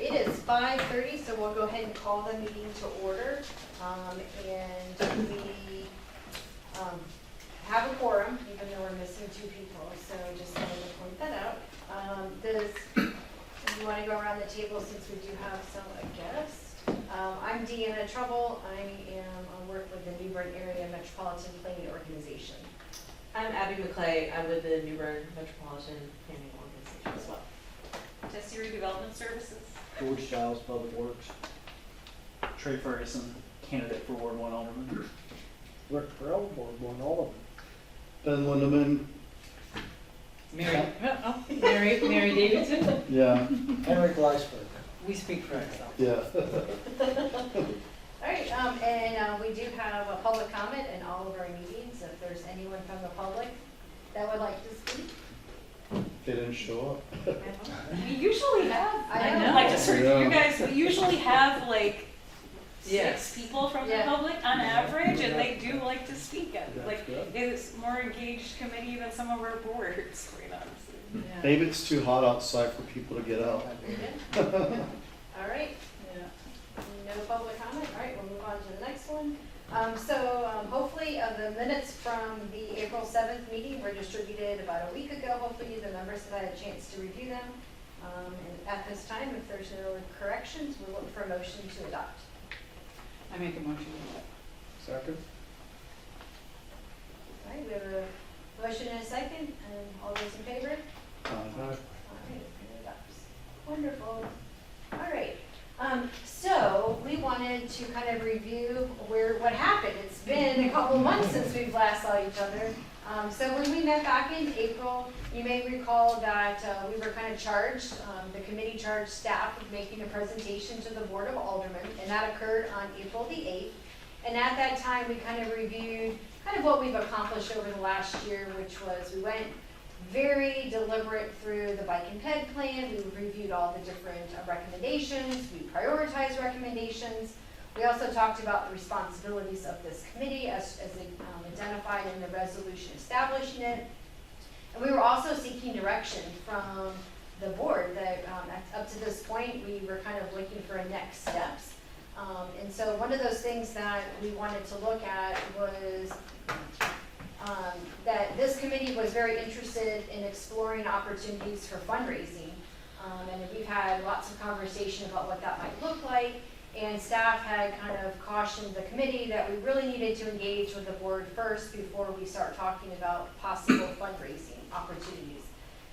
it is 5:30, so we'll go ahead and call the meeting to order. And we have a quorum, even though we're missing 2 people, so just wanted to point that out. You want to go around the table since we do have a guest. I'm Deanna Trouble. I work with the New Bern Area Metropolitan Planning Organization. I'm Abby McClay. I'm with the New Bern Metropolitan Planning Organization as well. Tessie Redevelopment Services. George Giles, Public Works. Trey Ferguson, candidate for Ward 1 Alderman. Rick Terrell, Board 1 Alderman. Ben Lindeman. Mary Davidson. Yeah. Henry Gleisberg. We speak for ourselves. Yeah. All right, and we do have a public comment in all of our meetings. If there's anyone from the public that would like to speak. They didn't show up. We usually have, I know. like to serve Yeah. you guys, we usually have like Yes. 6 people from the Yeah. public on average, and they do like to speak. That's Like, good. it's more engaged committee than some of our boards, quite honestly. Maybe it's too hot outside for people to get out. All right, no public comment. All right, we'll move on to the next one. Hopefully the minutes from the April 7th meeting were distributed about a week ago. Hopefully the members have had a chance to review them. And at this time, if there's no corrections, we'll look for a motion to adopt. I make a motion. Second. All right, we have a motion and a second, and all those in favor? All right, it adopts. Wonderful. All right. So we wanted to kind of review what happened. It's been a couple of months since we've last saw each other. So when we met back in April, you may recall that we were kind of charged, the committee charged staff with making a presentation to the Board of Aldermen, and that occurred on April the 8th. And at that time, we kind of reviewed kind of what we've accomplished over the last year, which was we went very deliberate through the bike and ped plan. We reviewed all the different recommendations. We prioritized recommendations. We also talked about the responsibilities of this committee as identified in the resolution establishing it. And we were also seeking direction from the board that up to this point, we were kind of looking for next steps. And so one of those things that we wanted to look at was that this committee was very interested in exploring opportunities for fundraising. And we've had lots of conversation about what that might look like. And staff had kind of cautioned the committee that we really needed to engage with the board first before we start talking about possible fundraising opportunities.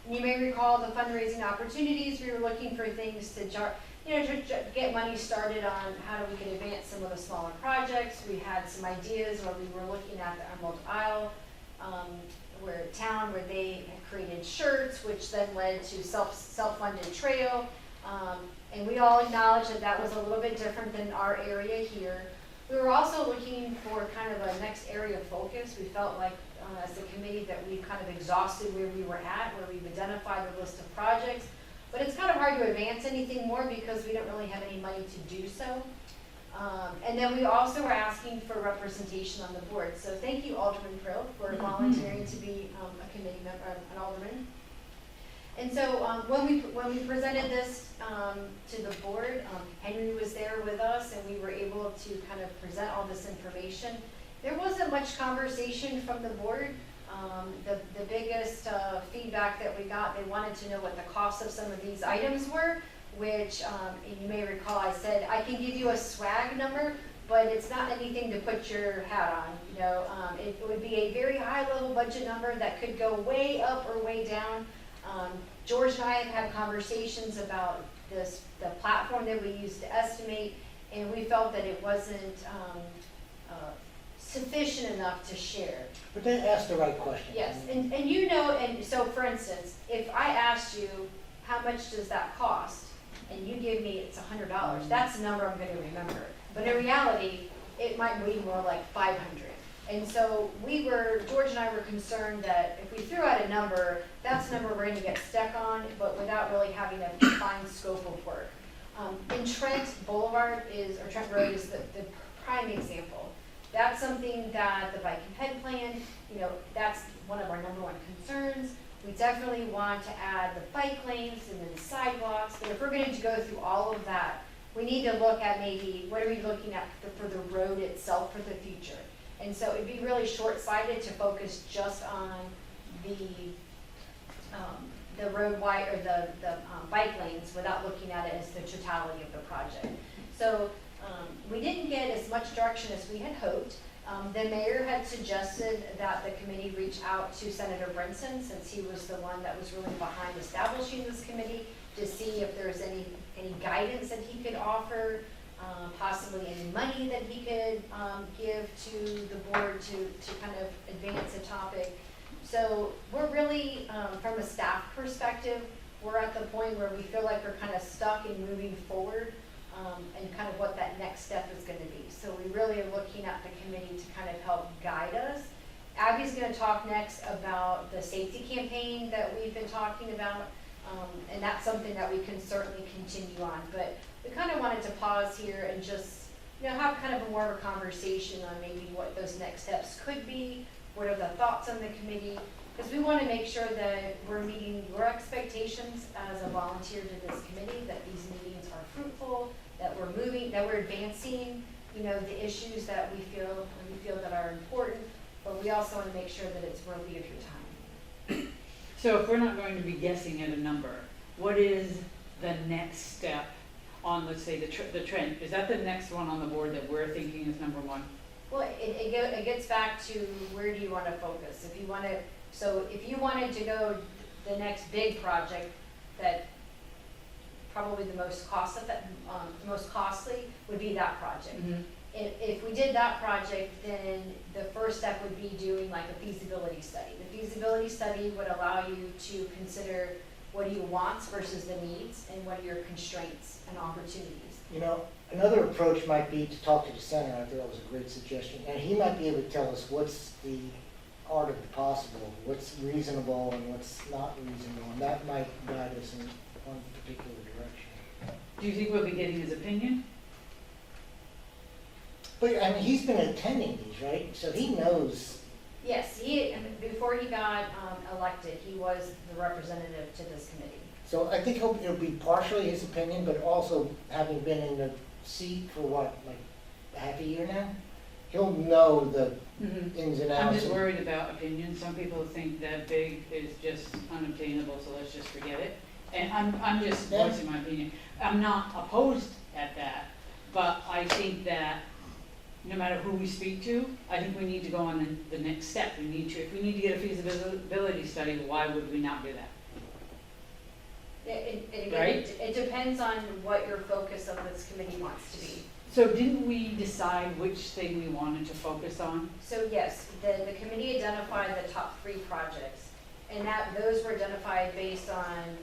And you may recall the fundraising opportunities, we were looking for things to get money started on how we could advance some of the smaller projects. We had some ideas where we were looking at the Emerald Isle where they had created shirts, which then led to self-funded trail. And we all acknowledge that that was a little bit different than our area here. We were also looking for kind of a next area of focus. We felt like as a committee that we kind of exhausted where we were at, where we've identified the list of projects. But it's kind of hard to advance anything more because we don't really have any money to do so. And then we also were asking for representation on the board. So thank you, Alderman Prill, for volunteering to be a committee member, an alderman. And so when we presented this to the board, Henry was there with us, and we were able to kind of present all this information. There wasn't much conversation from the board. The biggest feedback that we got, they wanted to know what the cost of some of these items were, which you may recall I said, I can give you a swag number, but it's not anything to put your hat on. It would be a very high level budget number that could go way up or way down. George and I have had conversations about the platform that we use to estimate, and we felt that it wasn't sufficient enough to share. But then ask the right question. Yes, and so for instance, if I asked you, how much does that cost? And you give me, it's $100, that's the number I'm gonna remember. But in reality, it might be more like 500. And so George and I were concerned that if we threw out a number, that's the number we're gonna get stuck on, but without really having a defined scope of work. In Trent Road is the prime example. That's something that the bike and ped plan, that's one of our #1 concerns. We definitely want to add the bike lanes and then sidewalks, but if we're going to go through all of that, we need to look at maybe, what are we looking at for the road itself for the future? And so it'd be really short-sighted to focus just on the road wide, or the bike lanes without looking at it as the totality of the project. So we didn't get as much direction as we had hoped. The mayor had suggested that the committee reach out to Senator Brinson, since he was the one that was really behind establishing this committee, to see if there's any guidance that he could offer, possibly any money that he could give to the board to kind of advance a topic. So we're really, from a staff perspective, we're at the point where we feel like we're kind of stuck in moving forward, and kind of what that next step is going to be. So we really are looking at the committee to kind of help guide us. Abby's going to talk next about the safety campaign that we've been talking about, and that's something that we can certainly continue on. But we kind of wanted to pause here and just, have kind of a more of a conversation on maybe what those next steps could be. What are the thoughts on the committee? Because we want to make sure that we're meeting your expectations as a volunteer to this committee, that these meetings are fruitful, that we're moving, that we're advancing, the issues that we feel that are important, but we also want to make sure that it's worthy of your time. So if we're not going to be guessing at a number, what is the next step on, let's say, the trend? Is that the next one on the board that we're thinking is number one? Well, it gets back to where do you want to focus? If you wanted to go the next big project that probably the most costly would be that project. Mm-hmm. If we did that project, then the first step would be doing like a feasibility study. The feasibility study would allow you to consider what are your wants versus the needs, and what are your constraints and opportunities. Another approach might be to talk to the senator. I thought that was a great suggestion. And he might be able to tell us what's the art of the possible, what's reasonable and what's not reasonable. And that might guide us in one particular direction. Do you think we'll be getting his opinion? But, he's been attending these, right? So he knows. Yes, before he got elected, he was the representative to this committee. So I think it'll be partially his opinion, but also having been in the seat for half a year now, he'll know the ins and outs. I'm just worried about opinions. Some people think that big is just unobtainable, so let's just forget it. And I'm just voicing my opinion. I'm not opposed at that, but I think that no matter who we speak to, I think we need to go on the next step. If we need to get a feasibility study, why would we not do that? It depends on what your focus of this committee wants to be. So didn't we decide which thing we wanted to focus on? So yes, the committee identified the top 3 projects, and those were identified based on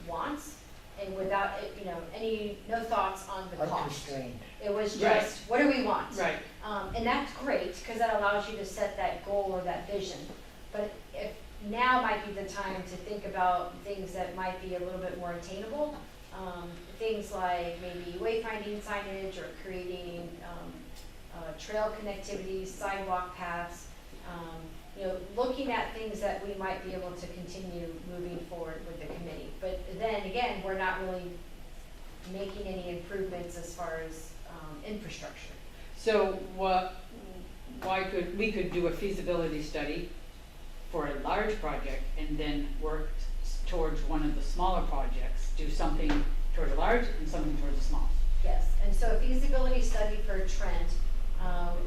wants, and without no thoughts on the cost. Unconstrained. It was just, Right. what do we want? Right. And that's great, because that allows you to set that goal or that vision. But if now might be the time to think about things that might be a little bit more attainable. Things like maybe wayfinding signage, or creating trail connectivity, sidewalk paths, looking at things that we might be able to continue moving forward with the committee. But then again, we're not really making any improvements as far as infrastructure. So we could do a feasibility study for a large project and then work towards one of the smaller projects, do something toward a large and something towards a small. Yes, and so a feasibility study for Trent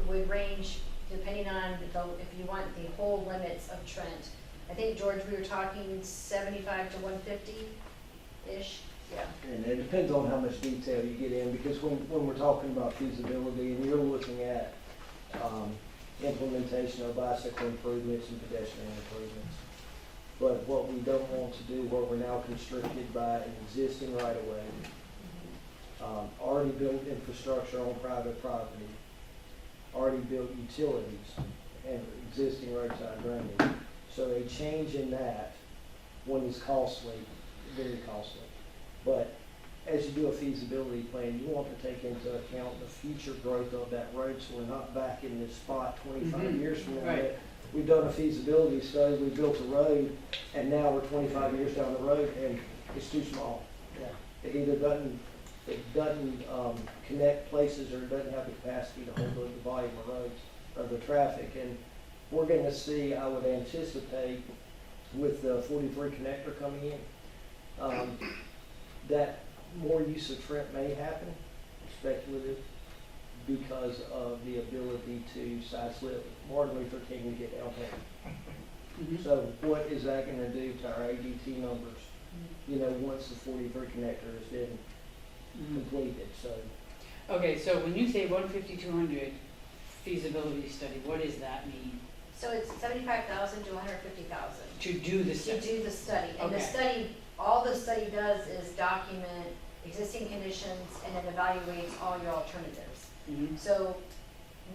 would range, depending on if you want the whole limits of Trent. I think, George, we were talking 75 to 150-ish. Yeah. And it depends on how much detail you get in, because when we're talking about feasibility, and you're looking at implementation of bicycle improvements and pedestrian improvements. But what we don't want to do, where we're now constricted by an existing right-of-way, already built infrastructure on private property, already built utilities, and existing roadside drainage. So a change in that, one is costly, very costly. But as you do a feasibility plan, you want to take into account the future growth of that road, so we're not back in this spot 25 years from now. Right. we've done a feasibility study, we built a road, and now we're 25 years down the road, and it's too small. Yeah. It either doesn't connect places, or it doesn't have the capacity to hold the volume of roads, of the traffic. And we're gonna see, I would anticipate, with the 43 connector coming in, that more use of Trent may happen, speculative, because of the ability to side slip Martin Luther King to get downtown. Mhm. So what is that gonna do to our ADT numbers, you know, once the 43 connector has been Mhm. completed, so. Okay, so when you say 150, 200 feasibility study, what does that mean? So it's 75,000 to 150,000 To do the to study? do the study. And the Okay. study, all the study does is document existing conditions and then evaluates all your alternatives. Mhm. So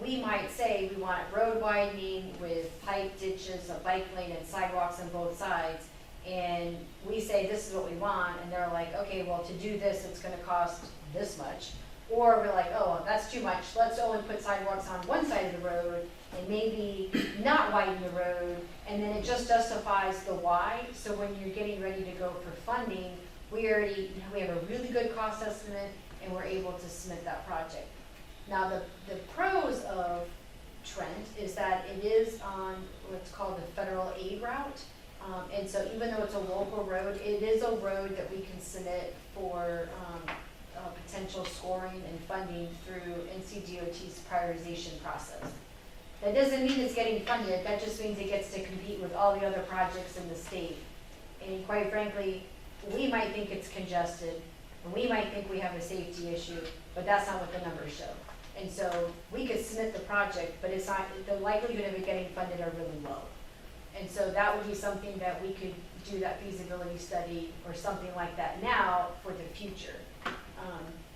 we might say we want road widening with pipe ditches, a bike lane and sidewalks on both sides. And we say, this is what we want, and they're like, okay, well, to do this, it's gonna cost this much. Or we're like, oh, that's too much, let's only put sidewalks on one side of the road and maybe not widen the road, and then it just justifies the why. So when you're getting ready to go for funding, we have a really good cost estimate, and we're able to submit that project. Now, the pros of Trent is that it is on what's called the federal aid route. And so even though it's a local road, it is a road that we can submit for potential scoring and funding through NCDOT's prioritization process. That doesn't mean it's getting funded, that just means it gets to compete with all the other projects in the state. And quite frankly, we might think it's congested, and we might think we have a safety issue, but that's not what the numbers show. And so we could submit the project, but it's not, the likelihood of it getting funded are really low. And so that would be something that we could do that feasibility study or something like that now for the future.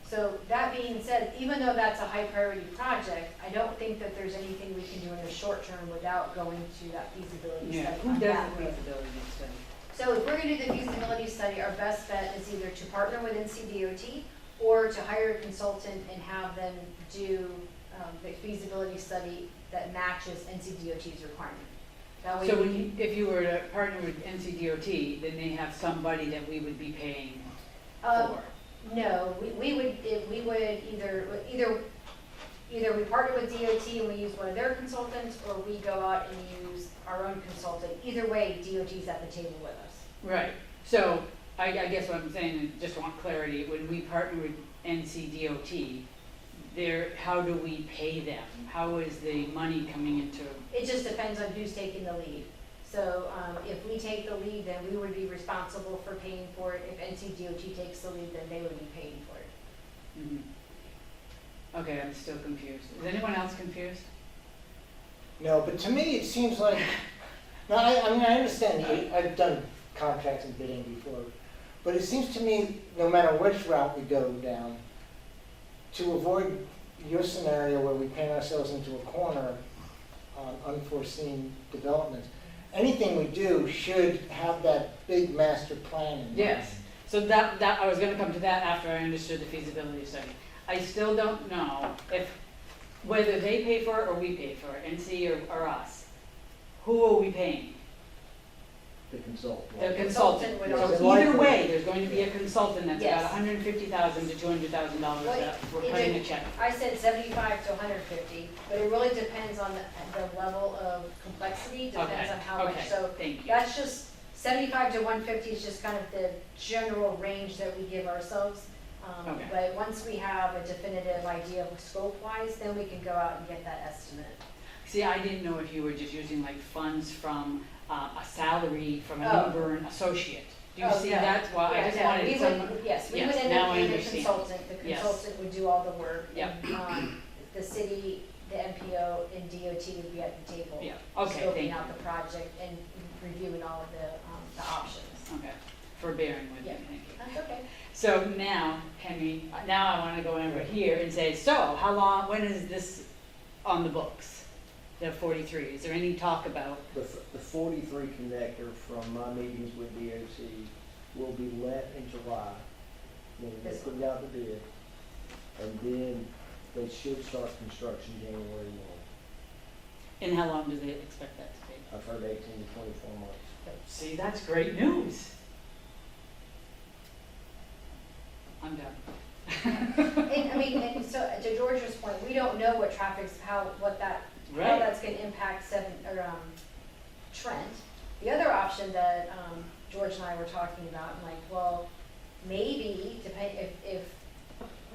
So that being said, even though that's a high priority project, I don't think that there's anything we can do in the short term without going to that feasibility Yeah, study. who on does that the road. feasibility study? So if we're gonna do the feasibility study, our best bet is either to partner with NCDOT or to hire a consultant and have them do the feasibility study that matches NCDOT's requirement. That way So we when can- if you were to partner with NCDOT, then they have somebody that we would be paying for? No, we would either we partner with DOT and we use one of their consultants, or we go out and use our own consultant. Either way, DOT's at the table with us. Right, so I guess what I'm saying, and just want clarity, when we partner with NCDOT, how do we pay them? How is the money coming into? It just depends on who's taking the lead. So if we take the lead, then we would be responsible for paying for it. If NCDOT takes the lead, then they would be paying for it. Mhm. Okay, I'm still confused. Is anyone else confused? No, but to me, it seems like, no, I mean, I understand, I've done contracts and bidding before, but it seems to me, no matter which route we go down, to avoid your scenario where we paint ourselves into a corner on unforeseen developments, anything we do should have that big master plan in mind. Yes. So that I was gonna come to that after I understood the feasibility study. I still don't know whether they pay for it or we pay for it, NC or us. Who are we paying? The consultant. The consultant consultant. would So also- either way, there's going to be a consultant that's Yes. about $150,000 to $200,000 that we're Well, cutting a check. I said 75 to 150, but it really depends on the level of complexity, depends Okay, on how much. okay, So thank you. that's just, 75 to 150 is just kind of the general range that we give ourselves. Okay. But once we have a definitive idea of scope-wise, then we can go out and get that estimate. See, I didn't know if you were just using like funds from a salary from a Oh. New Bern associate. Do you Oh, see yeah. that? Well, I Yeah, just yeah, wanted we some. would- Yes, we Yes, would end now up I being the understand. consultant. The Yes. consultant would do all the work. Yep. And, the city, the MPO, and DOT would be at the table. Yeah, okay, Scoping thank you. out the project and reviewing all of the options. Okay, for bearing with me, Yeah. thank you. That's okay. So now, now I wanna go over here and say, so how long, when is this on the books? The 43, is there any talk about? The 43 connector from my meetings with DOT will be let in July, when they This put out the bid. And then they should start construction January 1. And how long do they expect that to take? I've heard 18 to 24 months. See, that's great news. I'm done. And I mean, and so to George's point, we don't know what traffic's, how Right. that's gonna impact Trent. The other option that, George and I were talking about, I'm like, well, maybe, if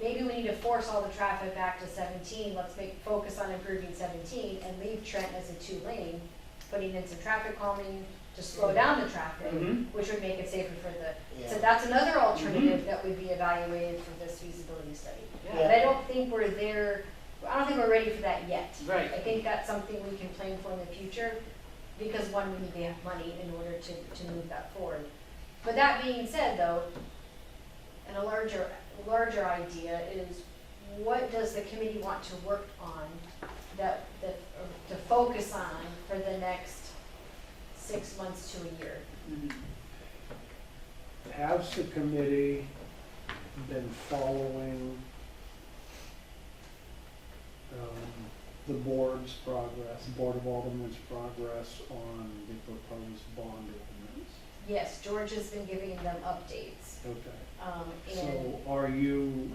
maybe we need to force all the traffic back to 17, let's focus on improving 17 and leave Trent as a 2-lane, putting in some traffic calming to slow down the traffic, Mhm. which would make it safer for the, Yeah. so that's another alternative that would be evaluated for this feasibility study. Yeah. But I don't think we're there, I don't think we're ready for that yet. Right. I think that's something we can plan for in the future, because one, we need to have money in order to move that forward. But that being said, though, and a larger idea is, what does the committee want to work on or to focus on for the next 6 months to a year? Mhm. Has the committee been following the board's progress, Board of Aldermen's progress on the proposed bond ordinance? Yes, George has been giving them updates. Okay. And So are you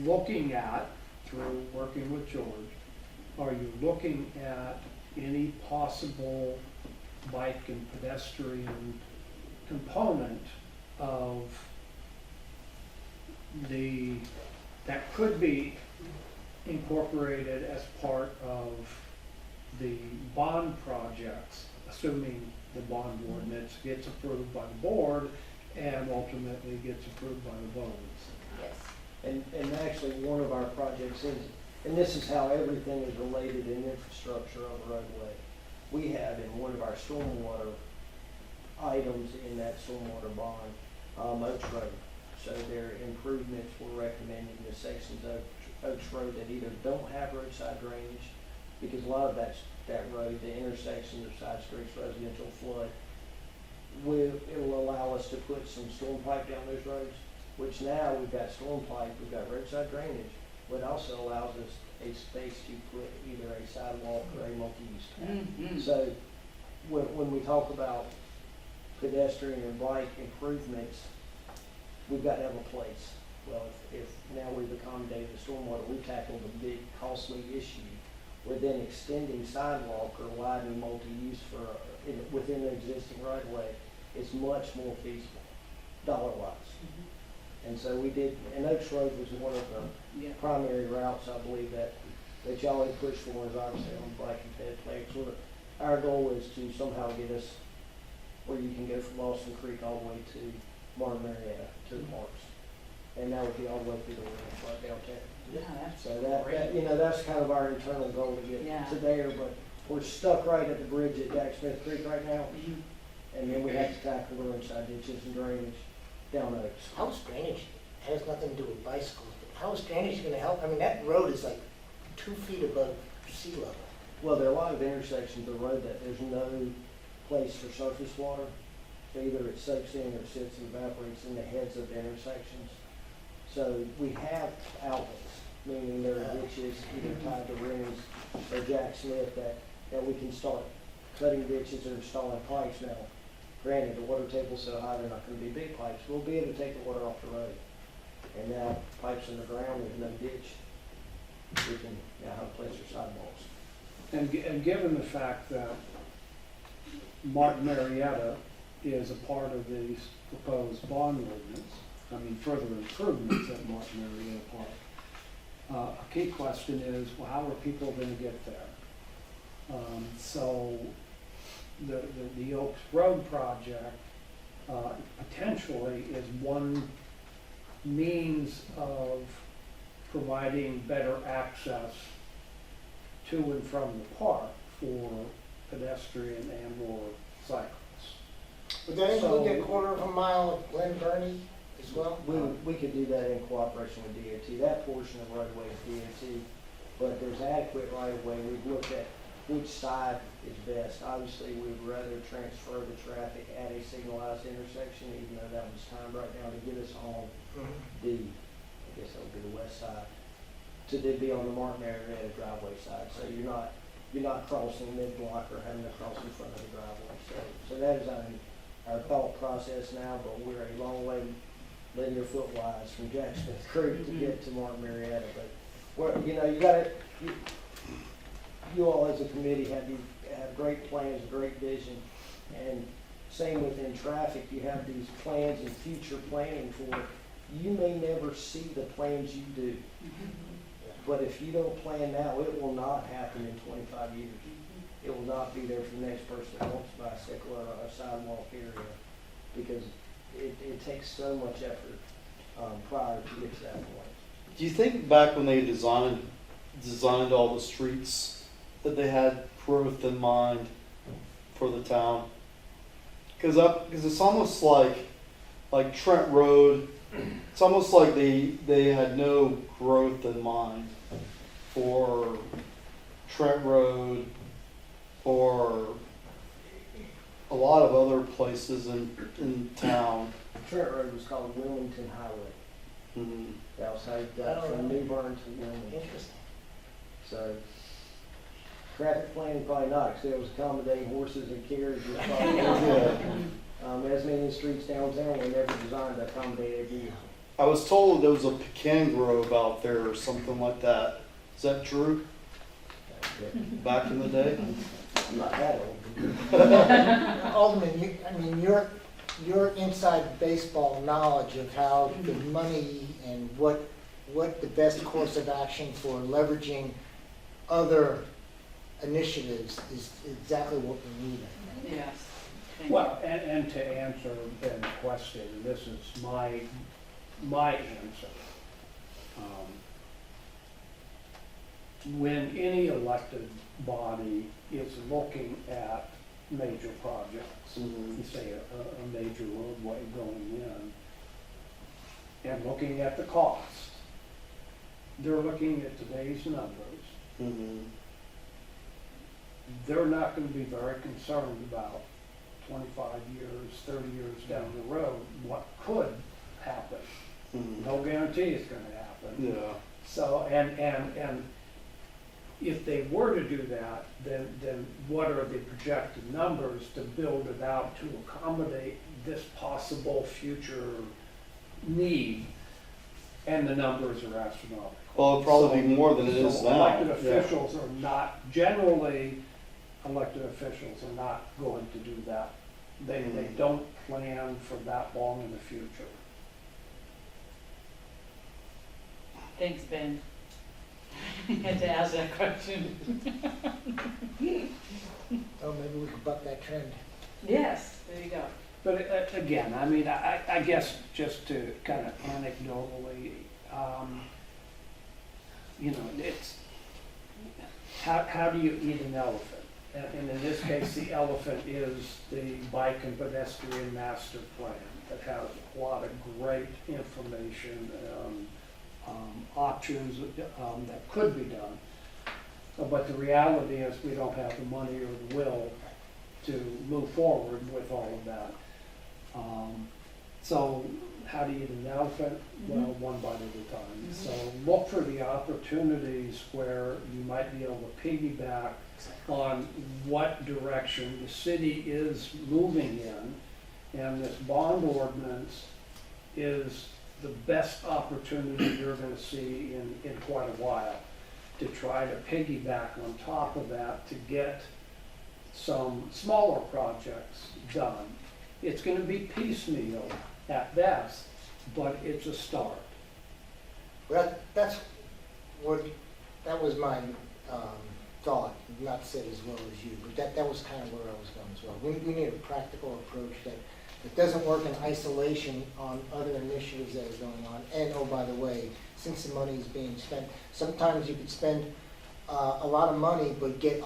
looking at, through working with George, are you looking at any possible bike and pedestrian component of that could be incorporated as part of the bond projects, assuming the bond ordinance gets approved by the board and ultimately gets approved by the voters? yes, And actually, one of our projects is, and this is how everything is related in infrastructure on the roadway. We have in one of our stormwater items in that stormwater bond, Oaks Road. So there are improvements we're recommending the sections of Oaks Road that either don't have roadside drainage, because a lot of that road, the intersections of side streets, residential flood, it'll allow us to put some storm pipe down those roads, which now we've got storm pipe, we've got roadside drainage, but it also allows us a space to put either a sidewalk or a multi-use path. Mhm. So when we talk about pedestrian and bike improvements, we've got to have a place. Well, if now we've accommodated the stormwater, we've tackled a big costly issue. We're then extending sidewalk or widening multi-use within the existing right of way. It's much more feasible, dollar-wise. And so we did, and Oaks Road was one of the Yeah. primary routes, I believe, that y'all had pushed for, is obviously on the bike and ped flags. Our goal is to somehow get us where you can go from Lawson Creek all the way to Martin Marietta, to the parks. And that would be all the way through the ranch right downtown. Yeah, that's So that, great. that's kind of our internal goal to Yeah. get to there, but we're stuck right at the bridge at Jack Smith Creek right now. Mhm. And then we have to tackle the roadside ditches and drainage down Oaks. How is drainage, it has nothing to do with bicycles, but how is drainage gonna help? I mean, that road is like 2 feet above sea level. Well, there are a lot of intersections of the road that there's no place for surface water. So either it soaks in or sits and evaporates in the heads of the intersections. So we have outlets, meaning there are ditches either tied to rings or Jack Smith that we can start cutting ditches or installing pipes now. Granted, the water table's so high, they're not gonna be big pipes. We'll be able to take the water off the road. And now pipes underground, there's no ditch. We can now have a place for sidewalks. And given the fact that Martin Marietta is a part of the proposed bond ordinance, I mean, further improvements at Martin Marietta Park, a key question is, well, how are people gonna get there? So the Oaks Road project potentially is one means of providing better access to and from the park for pedestrian and or cyclists. Would that include that So- 1/4 mile of Glen Burnie as well? We could do that in cooperation with DOT. That portion of right of way is DOT, but there's adequate right of way. We've looked at which side is best. Obviously, we'd rather transfer the traffic at a signalized intersection, even though that was timed right now to get us on the, I guess that would be the west side, to then be on the Martin Marietta driveway side. So you're not you're not crossing mid-block or having to cross in front of the driveway. So that is our thought process now, but we're a long way linear foot-wise from Jack Smith Creek to get to Martin Marietta. But, you know, you all as a committee have great plans, great vision, and same within traffic, you have these plans and future planning for, you may never see the plans you do. But if you don't plan now, it will not happen in 25 years. It will not be there for the next person that wants to bicycle or a sidewalk area, because it takes so much effort prior to get to that point. Do you think back when they designed all the streets that they had growth in mind for the town? Because it's almost like Trent Road, it's almost like they had no growth in mind for Trent Road or a lot of other places in town. Trent Road was called Wilmington Highway. Mhm. That was how you got from New Bern to Wilmington. Interesting. So, traffic planning probably not, because it was accommodating horses and carriages. As many streets downtown were never designed to accommodate a vehicle. I was told there was a pecan grove out there or something like that. Is that true? Back in the day? I'm not that old. Alderman, your inside baseball knowledge of how the money and what the best course of action for leveraging other initiatives is exactly what we need. Yes. Thank you. Well, and to answer Ben's question, this is my answer. When any elected body is looking at major projects, you say a major roadway going in, and looking at the cost, they're looking at today's numbers. Mhm. They're not going to be very concerned about 25 years, 30 years down the road, what could happen. Mhm. No guarantee it's going to happen. Yeah. So, and if they were to do that, then what are the projected numbers to build it out to accommodate this possible future need? And the numbers are astronomical. Well, it'll probably be more than it is So now. elected Yeah. officials are not, generally, elected officials are not going to do that. They don't plan for that long in the future. Thanks, Ben. I had to ask that question. Oh, maybe we could buck that trend. Yes, there you go. But again, I mean, I guess just to kind of anecdotally, you know, it's, how do you eat an elephant? And in this case, the elephant is the bike and pedestrian master plan that has a lot of great information, options that could be done. But the reality is we don't have the money or the will to move forward with all of that. So how do you eat an elephant? Well, one bite at a time. So look for the opportunities where you might be able to piggyback on what direction the city is moving in. And this bond ordinance is the best opportunity you're going to see in quite a while to try to piggyback on top of that to get some smaller projects done. It's going to be piecemeal at best, but it's a start. Well, that was my thought, not said as well as you, but that was kind of where I was going as well. We need a practical approach that doesn't work in isolation on other initiatives that are going on. And oh, by the way, since the money is being spent, sometimes you could spend a lot of money but get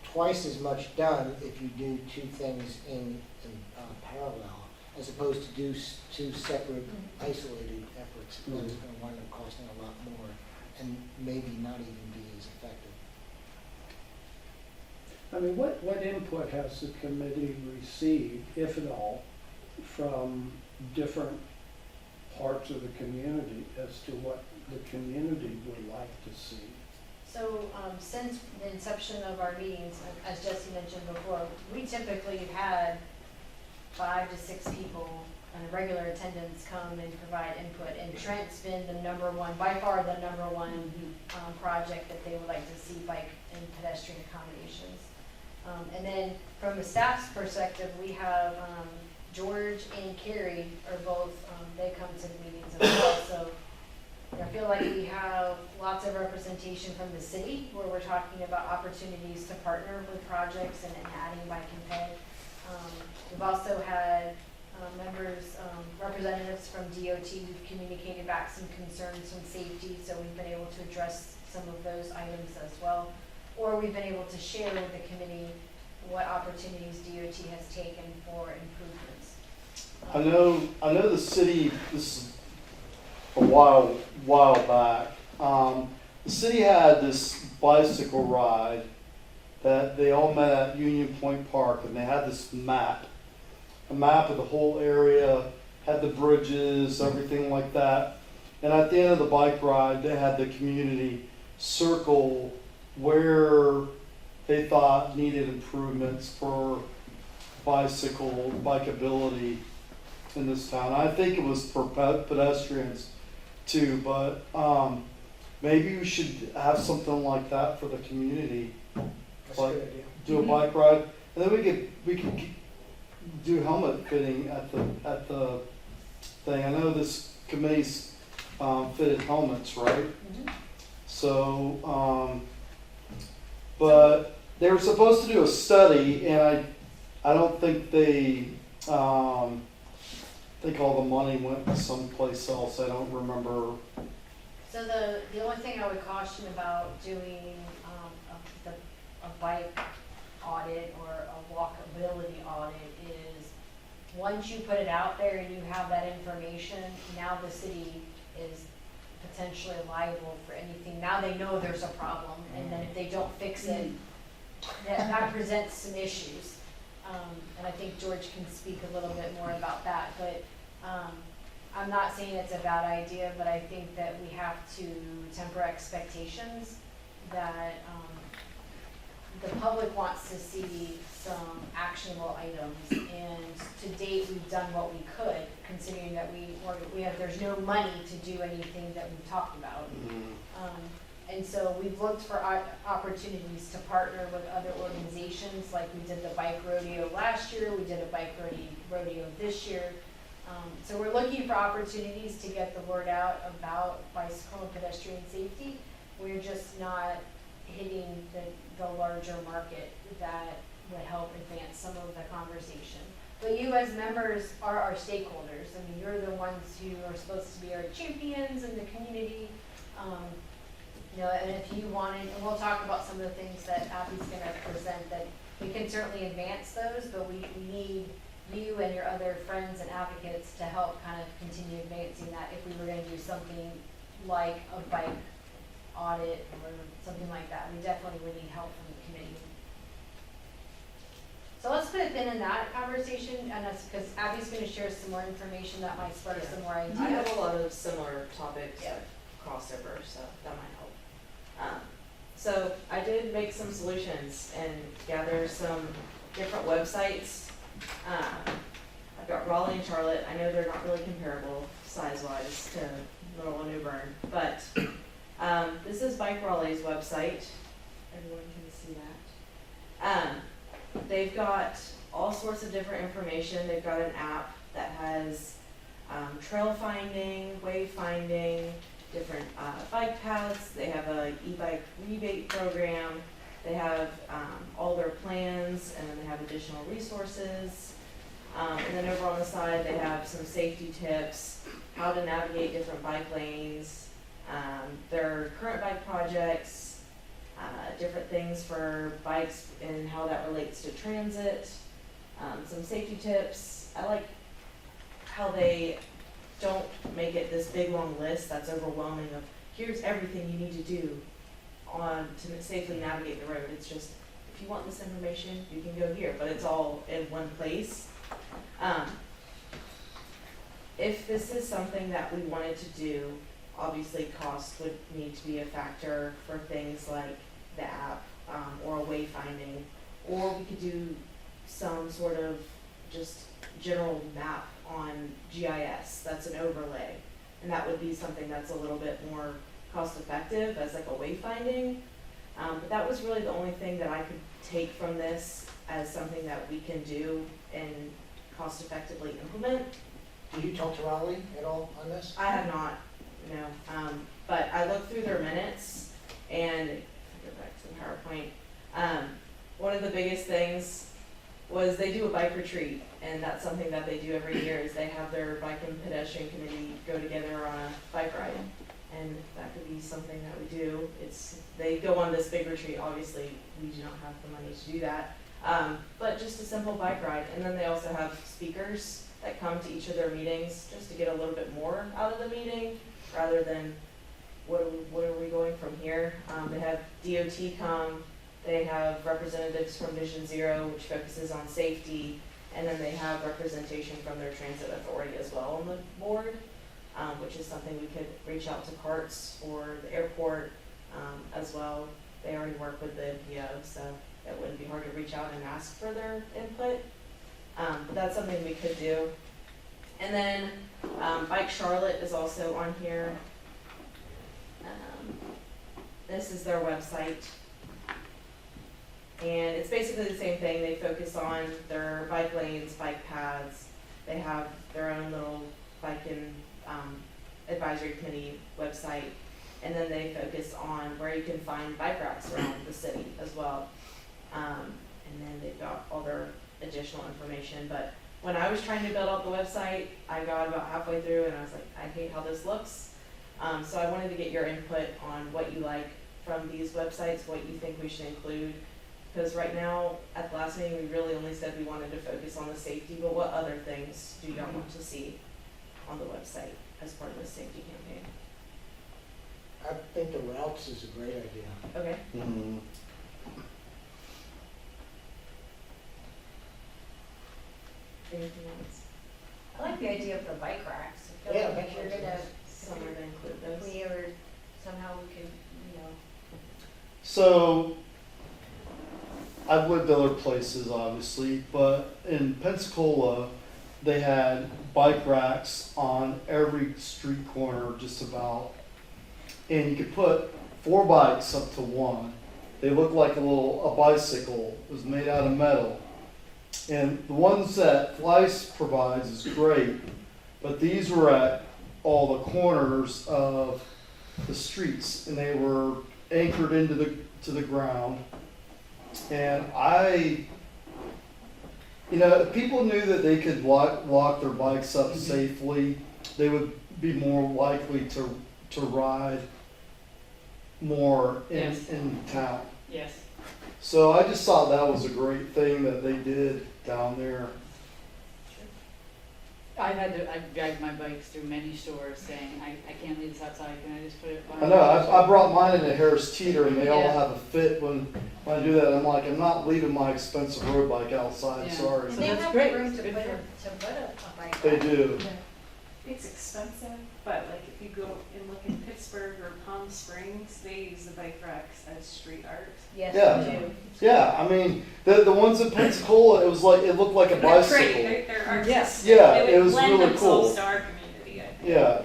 twice as much done if you do two things in parallel, as opposed to do two separate isolated efforts. It's going to wind up costing a lot more and maybe not even be as effective. I mean, what input has the committee received, if at all, from different parts of the community as to what the community would like to see? So, since the inception of our meetings, as Jesse mentioned before, we typically have had 5 to 6 people in regular attendance come and provide input. And Trent's been the number one, by far the number one, project that they would like to see bike and pedestrian accommodations. And then from a staff's perspective, we have, George and Carrie are both, they come to the meetings as well. So I feel like we have lots of representation from the city where we're talking about opportunities to partner with projects and adding bike and ped. We've also had members, representatives from DOT who've communicated back some concerns from safety, so we've been able to address some of those items as well. Or we've been able to share with the committee what opportunities DOT has taken for improvements. I know the city, this is a while back, the city had this bicycle ride that they all met at Union Point Park, and they had this map, a map of the whole area, had the bridges, everything like that. And at the end of the bike ride, they had the community circle where they thought needed improvements for bikeability in this town. I think it was for pedestrians too, but maybe we should have something like that for the community. That's a Like, good idea. do a bike ride, and then we could do helmet fitting at the thing. I know this committee's fitted helmets, right? So, but they were supposed to do a study, and I don't think they, I think all the money went someplace else. I don't remember. So the only thing I would caution about doing a bike audit or a walkability audit is once you put it out there and you have that information, now the city is potentially liable for anything. Now they know there's a problem, and then if they don't fix it, that presents some issues. And I think George can speak a little bit more about that, but I'm not saying it's a bad idea, but I think that we have to temper expectations that the public wants to see some actionable items, and to date, we've done what we could, considering that there's no money to do anything that we've talked about. And so we've looked for opportunities to partner with other organizations, like we did the bike rodeo last year, we did a bike rodeo this year. So we're looking for opportunities to get the word out about bicycle and pedestrian safety. We're just not hitting the larger market that would help advance some of the conversation. But you as members are our stakeholders. I mean, you're the ones who are supposed to be our champions in the community. And if you wanted, and we'll talk about some of the things that Abby's going to present, that we can certainly advance those, but we need you and your other friends and advocates to help kind of continue advancing that if we were going to do something like a bike audit or something like that. We definitely would need help from the committee. So let's put a pin in that conversation, and that's because Abby's going to share some more information that might spark some more ideas. I have a lot of similar topics Yeah. that cross over, so that might help. So I did make some solutions and gather some different websites. I've got Raleigh and Charlotte. I know they're not really comparable size-wise to Little and New Bern, but this is Bike Raleigh's website. Everyone can see that. They've got all sorts of different information. They've got an app that has trail finding, wayfinding, different bike paths. They have a e-bike rebate program. They have all their plans, and then they have additional resources. And then over on the side, they have some safety tips, how to navigate different bike lanes, their current bike projects, different things for bikes and how that relates to transit, some safety tips. I like how they don't make it this big long list that's overwhelming of here's everything you need to do to safely navigate the road. It's just, if you want this information, you can go here, but it's all in one place. If this is something that we wanted to do obviously cost would need to be a factor for things like the app, or a wayfinding, or we could do some sort of just general map on GIS, that's an overlay. And that would be something that's a little bit more cost effective as like a wayfinding. But that was really the only thing that I could take from this as something that we can do and cost effectively implement. Did you talk to Raleigh at all on this? I have not, no, but I looked through their minutes and, if I go back to the PowerPoint, one of the biggest things was they do a bike retreat, and that's something that they do every year, is they have their bike and pedestrian committee go together on a bike ride. And that could be something that we do. They go on this big retreat, obviously, we do not have the money to do that. But just a simple bike ride, and then they also have speakers that come to each of their meetings, just to get a little bit more out of the meeting, rather than what are we going from here. They have DOT come, they have representatives from Vision Zero, which focuses on safety, and then they have representation from their transit authority as well on the board, which is something we could reach out to CARTS or the airport as well. They already work with the MPO, so it wouldn't be hard to reach out and ask for their input. But that's something we could do. And then Bike Charlotte is also on here. This is their website. And it's basically the same thing. They focus on their bike lanes, bike paths. They have their own little bike and advisory committee website. And then they focus on where you can find bike racks around the city as well. And then they've got all their additional information. But when I was trying to build out the website, I got about halfway through and I was like, I hate how this looks. So I wanted to get your input on what you like from these websites, what you think we should include. Because right now, at the last meeting, we really only said we wanted to focus on the safety, but what other things do y'all want to see on the website as part of the safety campaign? I think the routes is a great idea. Okay. Mhm. Anything else? I like the idea of the bike racks. I feel Yeah, like bike if you're racks gonna, is- Somewhere to include if those. we ever, somehow we could, So, I've lived other places, obviously, but in Pensacola, they had bike racks on every street corner, just about. And you could put 4 bikes up to one. They looked like a bicycle. It was made out of metal. And the ones that Fleiss provides is great, but these were at all the corners of the streets, and they were anchored into the ground. And if people knew that they could lock their bikes up safely, they would be more likely to ride more Yes. in town. Yes. So I just thought that was a great thing that they did down there. I've dragged my bikes through many stores saying, I can't leave this outside, can I just put it by? I know, I brought mine into Harris Teeter and they all Yeah. have a fit when I do that. I'm like, I'm not leaving my expensive road bike outside, Yeah. sorry. and So they that's have great. the room to Good put for- a bike They rack. do. It's expensive, but like if you go and look in Pittsburgh or Palm Springs, they use the bike racks as street art. Yes, Yeah. we do. Yeah, I mean, the ones in Pensacola, it looked like a They're pretty, bicycle. they're artistic. Yes. Yeah, They it would was lend really themselves cool. to our community, I think. Yeah,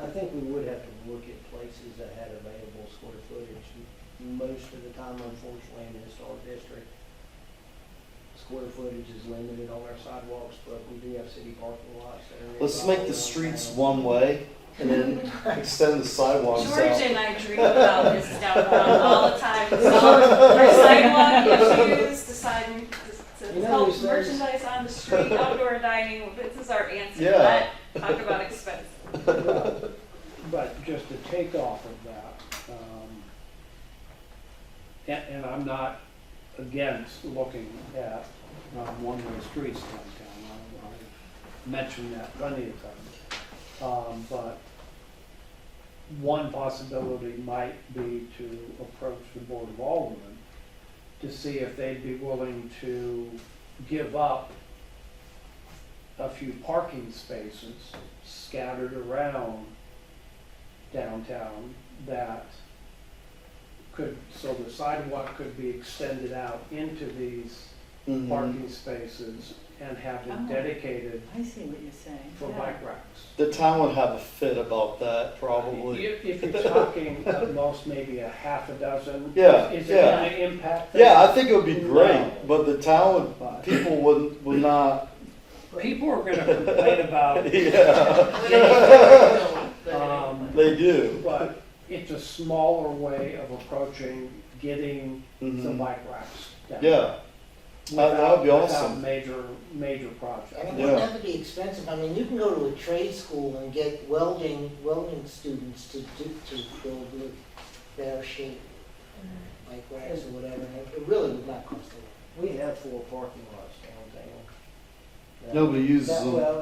I think we would have to look at places that had available square footage. Most of the time, unfortunately, in the historic district, square footage is limited on our sidewalks, but we do have city parking lots that are. let's nearby make the around streets town. one way and then extend the sidewalks George out. and I dream about this downtown all the time. Our sidewalk issues, deciding to You know, help these days- merchandise on the street, outdoor dining, this is our answer to Yeah. that. Talk about expensive. But just to take off of that, and I'm not against looking at one-way streets downtown. I've mentioned that plenty of times. But one possibility might be to approach the Board of Aldermen to see if they'd be willing to give up a few parking spaces scattered around downtown that so the sidewalk could be extended out into these Mhm. parking spaces and have it Oh. dedicated I see what you're saying. for Yeah. bike racks. The town would have a fit about that, probably. If you're talking at most maybe a half a dozen, Yeah, is it yeah. gonna impact? Yeah, I think it would be No. great, but the town But would, people would not, people are gonna complain about, yeah, they do. but it's a smaller way of approaching getting the Mhm. bike racks down. Yeah, that would be Without awesome. major projects. And it Yeah. wouldn't have to be expensive. I mean, you can go to a trade school and get welding students to build with bear shape bike racks or whatever. And it really would not cost a lot. We have 4 parking lots downtown. Nobody uses That- them. Well,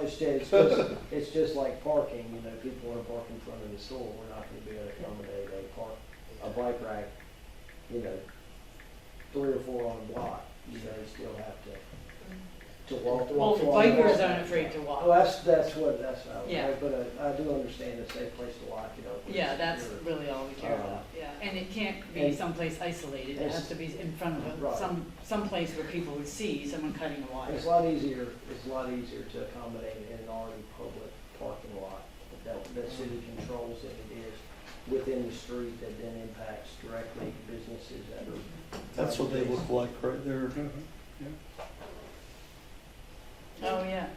it's just like parking, you know, people want to park in front of the store, we're not gonna be able to accommodate a bike rack, you know, 3 or 4 on a block, you know, you still have to walk. Well, walk bikers walk. aren't afraid to Well, walk. that's what I was, Yeah. but I do understand a safe place to walk, you know. Yeah, that's secure. really all we care about, yeah. And it can't be And- someplace isolated, it has to be in front of Right. some place where people would see someone cutting a wire. It's a lot easier to accommodate in an already public parking lot that city controls than it is within the street that then impacts directly businesses that are. That's what they look like right there. Mhm. Oh, yeah.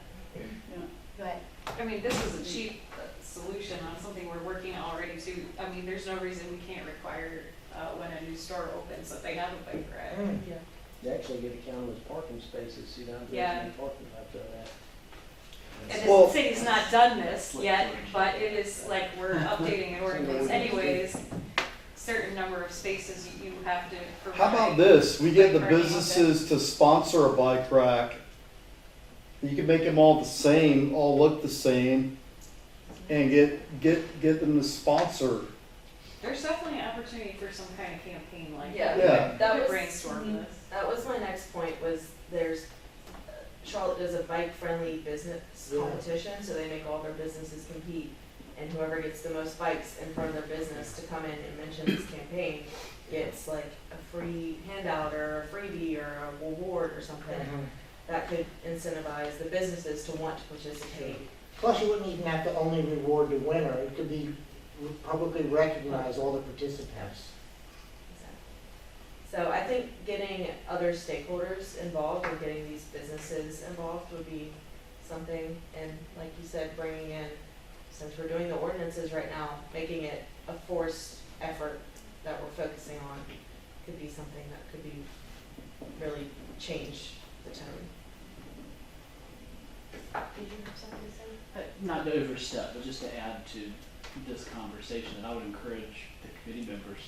But I mean, this is a cheap solution on something we're working on already too. I mean, there's no reason we can't require, when a new store opens, that they have a bike rack. You actually get to count them as parking spaces, see down there, Yeah. parking, I've done that. And Well- the city's not done this yet, but it is like we're updating an ordinance anyways. Certain number of spaces you have to provide. How about this? We get the Bike racking businesses to sponsor a bike rack. You can make them all the same, all look the same, and get them to sponsor. There's definitely an opportunity for some kind of campaign like Yeah. that. Yeah. That We could was- brainstorm this. That was my next point, was Charlotte does a bike-friendly business Yeah. competition, so they make all their businesses compete. And whoever gets the most bikes in front of their business to come in and mention this campaign gets like a free handout or a freebie or a reward or something. That could incentivize the businesses to want to participate. Plus, you wouldn't even have to only reward the winner. It could be publicly recognize all the participants. So I think getting other stakeholders involved or getting these businesses involved would be something, and like you said, bringing in, since we're doing the ordinances right now, making it a forced effort that we're focusing on could be something that could be, really change the tone. Did you have something to say? Not to overstep, but just to add to this conversation, and I would encourage the committee members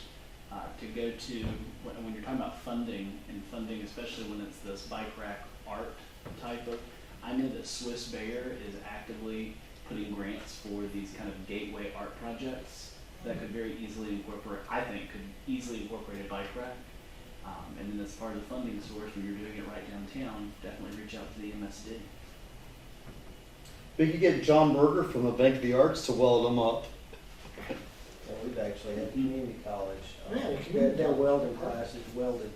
to go to, when you're talking about funding, and funding especially when it's this bike rack art type of, I know that Swiss Bear is actively putting grants for these kind of gateway art projects that could very easily incorporate, I think, could easily incorporate a bike rack. And then as far as the funding source, when you're doing it right downtown, definitely reach out to the MSD. We could get John Berger from the Bank of the Arts to weld them up. And we've actually had community college, Yeah, the their community college. welding classes, welded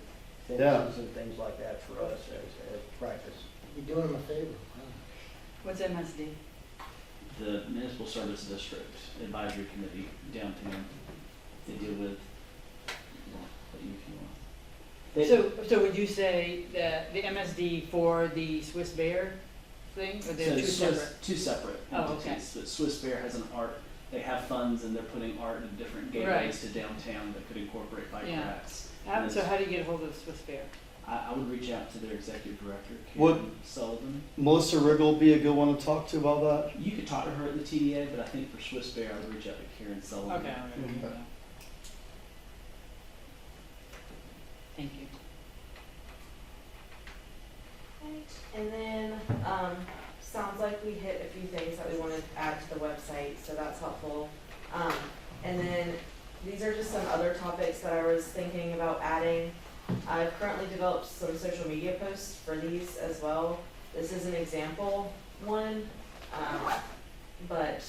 Yeah. fences and things like that for us as practice. You're doing them a favor. What's MSD? The Municipal Service District Advisory Committee downtown, they deal with, well, what do you, if you want. So would you say that the MSD for the Swiss Bear thing, or they're So two Swiss- separate? Two separate Oh, okay. entities, but Swiss Bear has an art, they have funds and they're putting art in different gateways to downtown that could incorporate bike Yeah. racks. So how do you get a hold of Swiss Bear? I would reach out to their executive director, Would- Karen Sullivan. Melissa Riggle would be a good one to talk to about that. You could talk to her at the TDA, but I think for Swiss Bear, I would reach out to Karen Sullivan. Okay, all right. Okay. Thank you. And then, sounds like we hit a few things that we wanted to add to the website, so that's helpful. And then, these are just some other topics that I was thinking about adding. I've currently developed some social media posts for these as well. This is an example one, but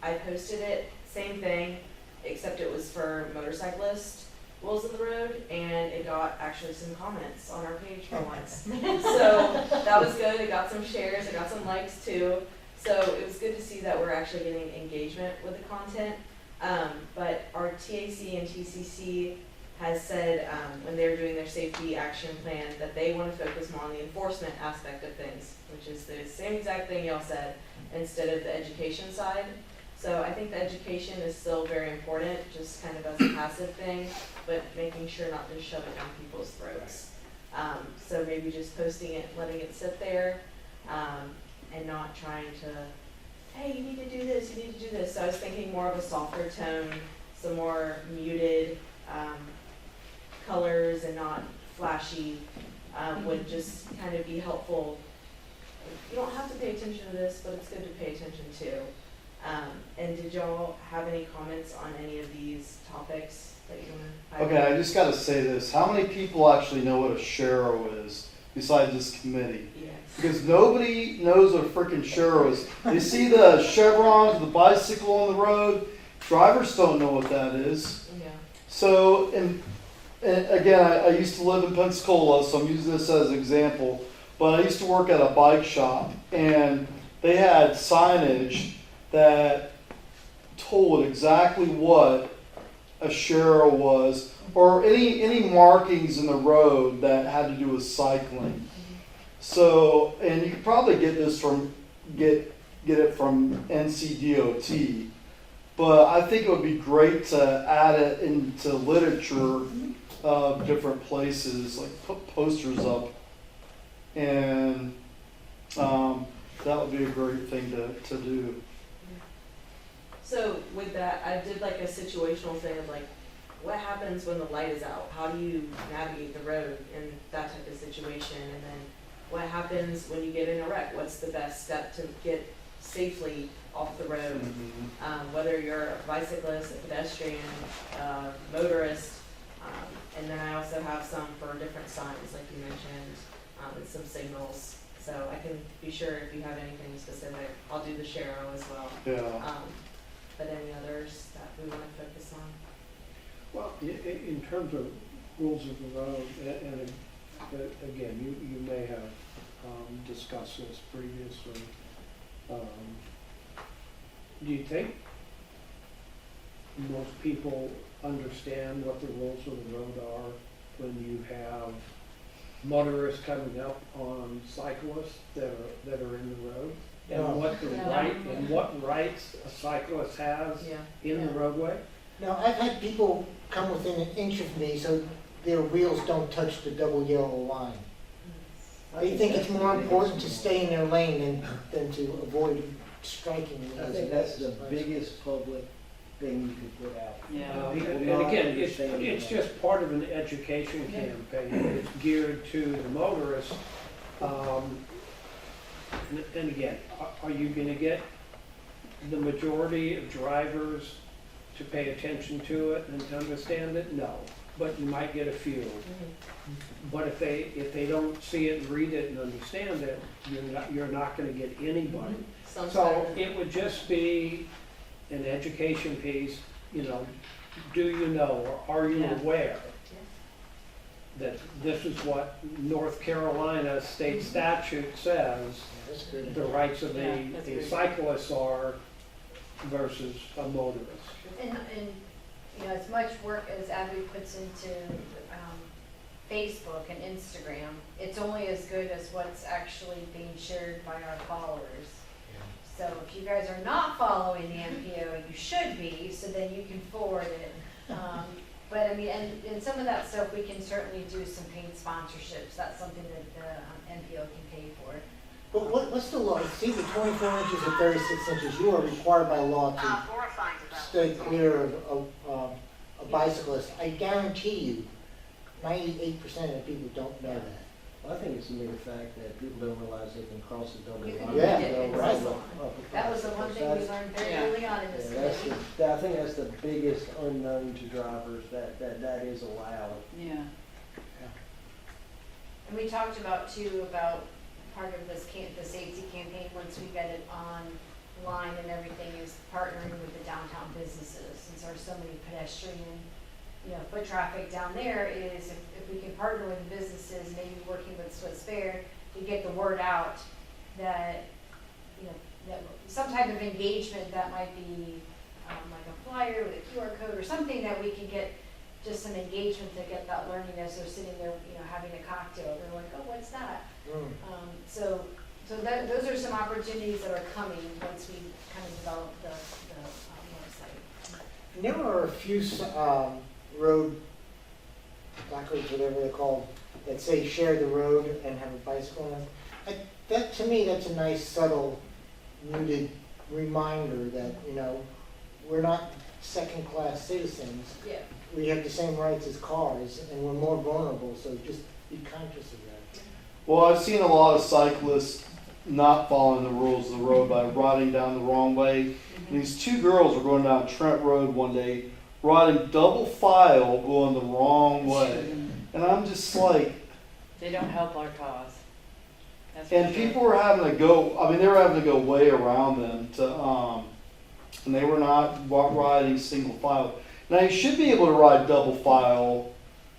I posted it, same thing. except it was for motorcyclists rules of the road, and it got actually some comments on our page for once. So that was good. It got some shares, it got some likes too. So it was good to see that we're actually getting engagement with the content. But our TAC and TCC has said when they're doing their safety action plan that they want to focus more on the enforcement aspect of things, which is the same exact thing y'all said, instead of the education side. So I think the education is still very important, just kind of as a passive thing, but making sure not to shove it down people's throats. So maybe just posting it, letting it sit there, and not trying to, hey, you need to do this, you need to do this. So I was thinking more of a softer tone, some more muted colors and not flashy would just kind of be helpful. You don't have to pay attention to this, but it's good to pay attention to. And did y'all have any comments on any of these topics that you want to? Okay, I just gotta say this, how many people actually know what a shero is besides this committee? Yes. Because nobody knows what a freaking shero is. They see the chevrons, the bicycle on the road, drivers don't know what that is. Yeah. So, and again, I used to live in Pensacola, so I'm using this as an example, but I used to work at a bike shop, and they had signage that told exactly what a shero was, or any markings in the road that had to do with cycling. So, and you could probably get this from, get it from NCDOT, but I think it would be great to add it into literature of different places, like put posters up, and that would be a great thing to do. So with that, I did like a situational thing of like, what happens when the light is out? How do you navigate the road in that type of situation? And then what happens when you get in a wreck? What's the best step to get safely off the road? Whether you're a bicyclist, a pedestrian, motorist, and then I also have some for different signs, like you mentioned, and some signals. So I can be sure if you have anything specific, I'll do the shero as well. Yeah. But any others that we want to focus on? Well, in terms of rules of the road, and again, you may have discussed this previously. Do you think most people understand what the rules of the road are when you have motorists coming up on cyclists that are in the road? And No. what rights a cyclist has Yeah. in the roadway? Now, I've had people come within an inch of me so their wheels don't touch the double yellow line. They think it's more important to stay in their lane than to avoid striking. I think that's the biggest public thing you could put out. Yeah. People And not again, understanding it's that. just part of an education campaign. It's geared to the motorist. And again, are you gonna get the majority of drivers to pay attention to it and to understand it? No, but you might get a few. But if they don't see it and read it and understand it, you're not gonna get anybody. Some So sort of- it would just be an education piece, do you know, or are you Yeah. aware that this is what North Carolina state statute says That's good. the rights of Yeah, that's a very cyclist are versus a motorist? And as much work as Abby puts into Facebook and Instagram, it's only as good as what's actually being shared by our followers. So if you guys are not following the MPO, you should be, so then you can forward it. But I mean, and some of that stuff, we can certainly do some paid sponsorships. That's something that the MPO can pay for. But what's the law? It's either 24 inches or 36 inches. You are required by law to stay clear of a bicyclist. I guarantee you, 98% of the people don't know that. I think it's a mere fact that people don't realize they can cross the double You can line. Yeah, read it, go it's right. also- That was the one thing we learned very Yeah. early on in this That's committee. I think that's the biggest unknown to drivers, that is allowed. Yeah. And we talked about too, about part of this the safety campaign, once we get it on line and everything is partnering with the downtown businesses, since there's so many pedestrian, foot traffic down there, is if we can partner with the businesses, maybe working with Swiss Fair to get the word out that, that some type of engagement that might be like a flyer with a QR code or something that we can get just some engagement to get that learning as they're sitting there, having a cocktail. They're like, oh, what's that? So those are some opportunities that are coming once we kind of develop the website. And there are a few road placards, whatever they're called, that say share the road and have a bicycle on it. That, to me, that's a nice, subtle, muted reminder that, we're not second-class citizens. Yeah. We have the same rights as cars, and we're more vulnerable, so just be conscious of that. Well, I've seen a lot of cyclists not following the rules of the road by riding down the wrong way. And these two girls were going down Trent Road one day, riding double file, going the wrong way. And I'm just like, They don't help our cause. That's for and sure. people were having to go, they were having to go way around them to, and they were not riding single file. Now, you should be able to ride double file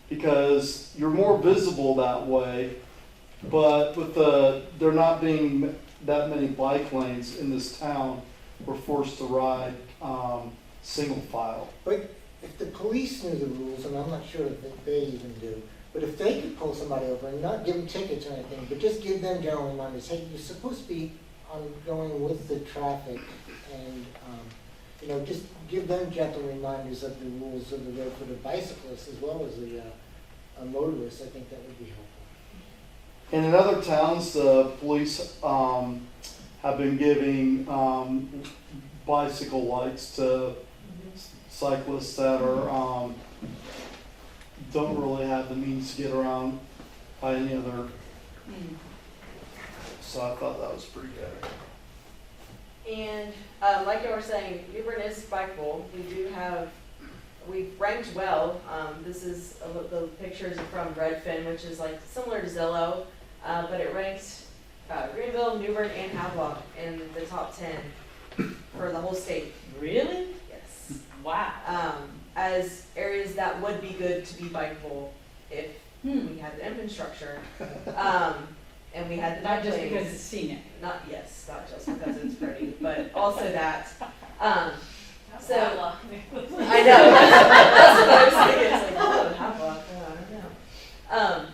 because you're more visible that way, but with there not being that many bike lanes in this town, we're forced to ride single file. But if the police knew the rules, and I'm not sure that they even do, but if they could pull somebody over and not give them tickets or anything, but just give them general reminders, hey, you're supposed to be going with the traffic, and just give them gentle reminders of the rules of the road for the bicyclists as well as the motorists, I think that would be helpful. And in other towns, the police have been giving bicycle lights to cyclists that are don't really have the means to get around by any other. So I thought that was pretty good. And like you were saying, New Bern is bikeable. We've ranked well. This is the pictures from Redfin, which is like similar to Zillow, but it ranked Greenville, New Bern, and Havelock in the top 10 for the whole state. Really? Yes. Wow. As areas that would be good to be bikeable if we had the infrastructure, and we had the Not bike just lanes. because it's scenic. Not just because it's pretty, but also that. So I know that's what I was thinking. It's like, oh, Havelock, I don't know.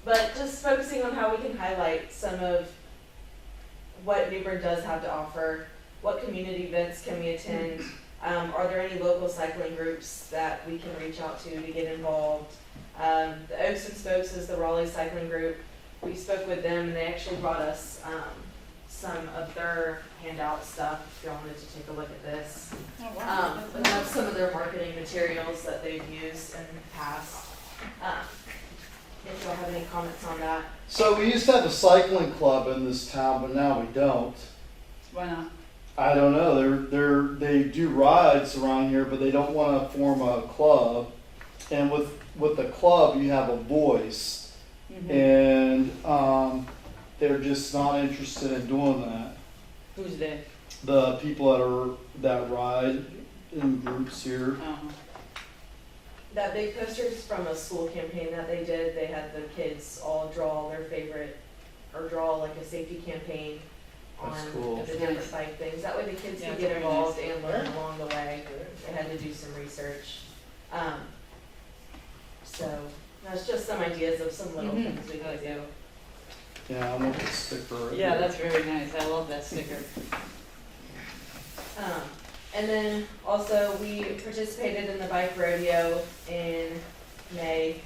But just focusing on how we can highlight some of what New Bern does have to offer. What community events can we attend? Are there any local cycling groups that we can reach out to get involved? The Oaks and Spokes is the Raleigh cycling group. We spoke with them, and they actually brought us some of their handout stuff. If y'all wanted to take a look at this, and that's some of their marketing materials that they've used in the past. If y'all have any comments on that. So we used to have a cycling club in this town, but now we don't. Why not? I don't know. They do rides around here, but they don't want to form a club. And with the club, you have a voice. And they're just not interested in doing that. Who's they? The people that ride in groups here. That big poster is from a school campaign that they did. They had the kids all draw their favorite, or draw like a safety campaign on That's cool. the different bike things. That way the kids Yeah, could it's get very involved nice. and learn along the way. They had to do some research. So that's just some ideas of some little things we could do. Yeah, I want the sticker. Yeah, that's very nice. I love that sticker. And then also we participated in the bike rodeo in May.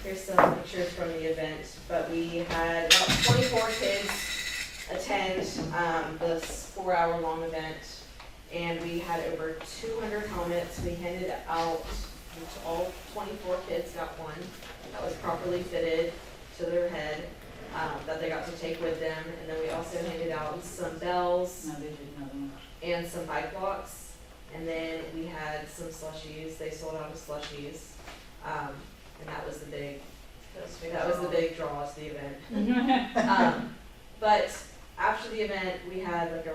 Here's some pictures from the event, but we had about 24 kids attend this 4-hour-long event, and we had over 200 helmets. We handed out, all 24 kids got one that was properly fitted to their head that they got to take with them, and then we also handed out some bells No, they did another one. and some bike blocks. And then we had some slushies. They sold out of slushies, and that was the big draw to the event. But after the event, we had like a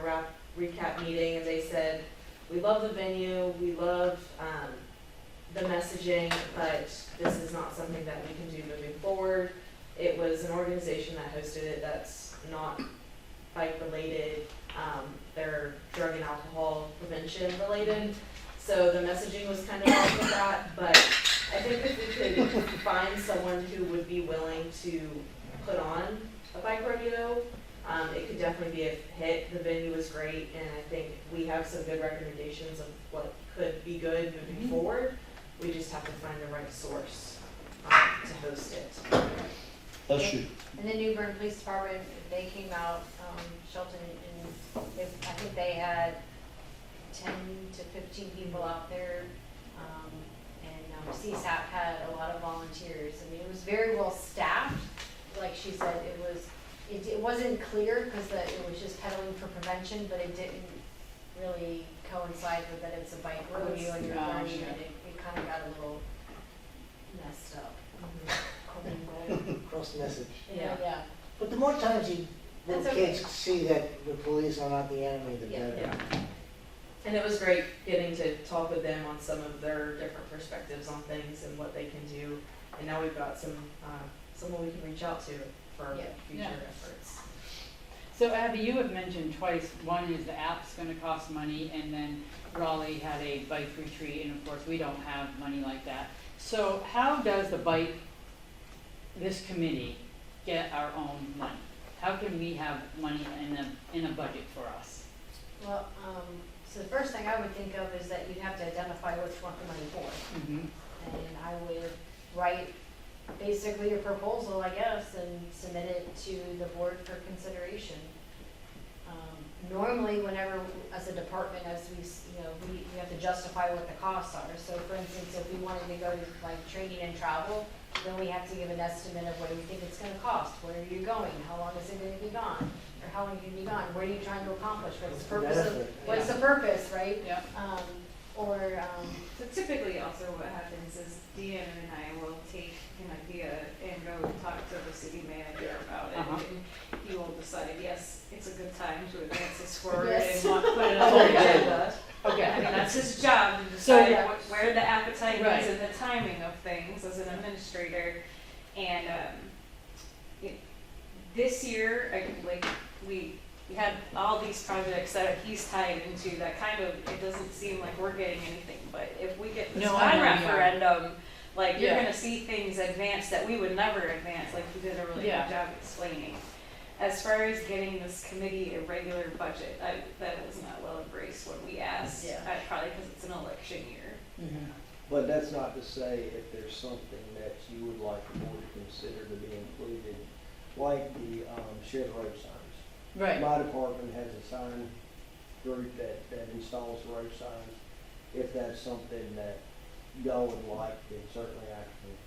recap meeting, and they said, we love the venue, we love, the messaging, but this is not something that we can do moving forward. It was an organization that hosted it that's not bike related, they're drug and alcohol prevention related. So the messaging was kind of off with that, but I think if we could find someone who would be willing to put on a bike rodeo, it could definitely be a hit. The venue was great, and I think we have some good recommendations of what could be good moving forward. We just have to find the right source to host it. That should, And the New Bern Police Department, they came out, Shelton, and I think they had 10 to 15 people out there. And CSAP had a lot of volunteers. I mean, it was very well staffed. Like she said, it wasn't clear because it was just pedaling for prevention, but it didn't really coincide with that it's a bike rodeo and you're learning, and it kind of got a little messed up. Cross message. Yeah. But the more times you, the That's okay. kids see that the police are not the enemy, the better. Yeah. And it was great getting to talk with them on some of their different perspectives on things and what they can do. And now we've got someone we can reach out to for our future efforts. So Abby, you have mentioned twice, one is the app's gonna cost money, and then Raleigh had a bike retreat, and of course, we don't have money like that. So how does this committee get our own money? How can we have money in a budget for us? Well, so the first thing I would think of is that you'd have to identify what you want the money for. Mm-hmm. And I would write basically a proposal, I guess, and submit it to the board for consideration. Normally, whenever, as a department, we have to justify what the costs are. So for instance, if we wanted to go to like training and travel, then we have to give an estimate of what do we think it's gonna cost, where are you going, how long is it gonna be gone, or how long are you gonna be gone, what are you trying to accomplish, what's the purpose of, what's the purpose, right? Yeah. So typically also what happens is Deanna and I will take an idea and go talk to the city manager about it. And he will decide, yes, it's a good time to advance this forward Yes. and want to put it on the agenda. Okay. I mean, that's his job to So- decide where the appetite Right. is and the timing of things as an administrator. And this year, we had all these projects that he's tied into that kind of, it doesn't seem like we're getting anything, but if we get this No, bond I know we are. referendum, like, you're Yeah. gonna see things advance that we would never advance, like you did a really Yeah. good job explaining. As far as getting this committee a regular budget, that was not well embraced when we asked, Yeah. probably because it's an election year. Mm-hmm. But that's not to say if there's something that you would like the board to consider to be included, like the shared road signs. Right. My department has a sign group that installs road signs. If that's something that y'all would like, then certainly I can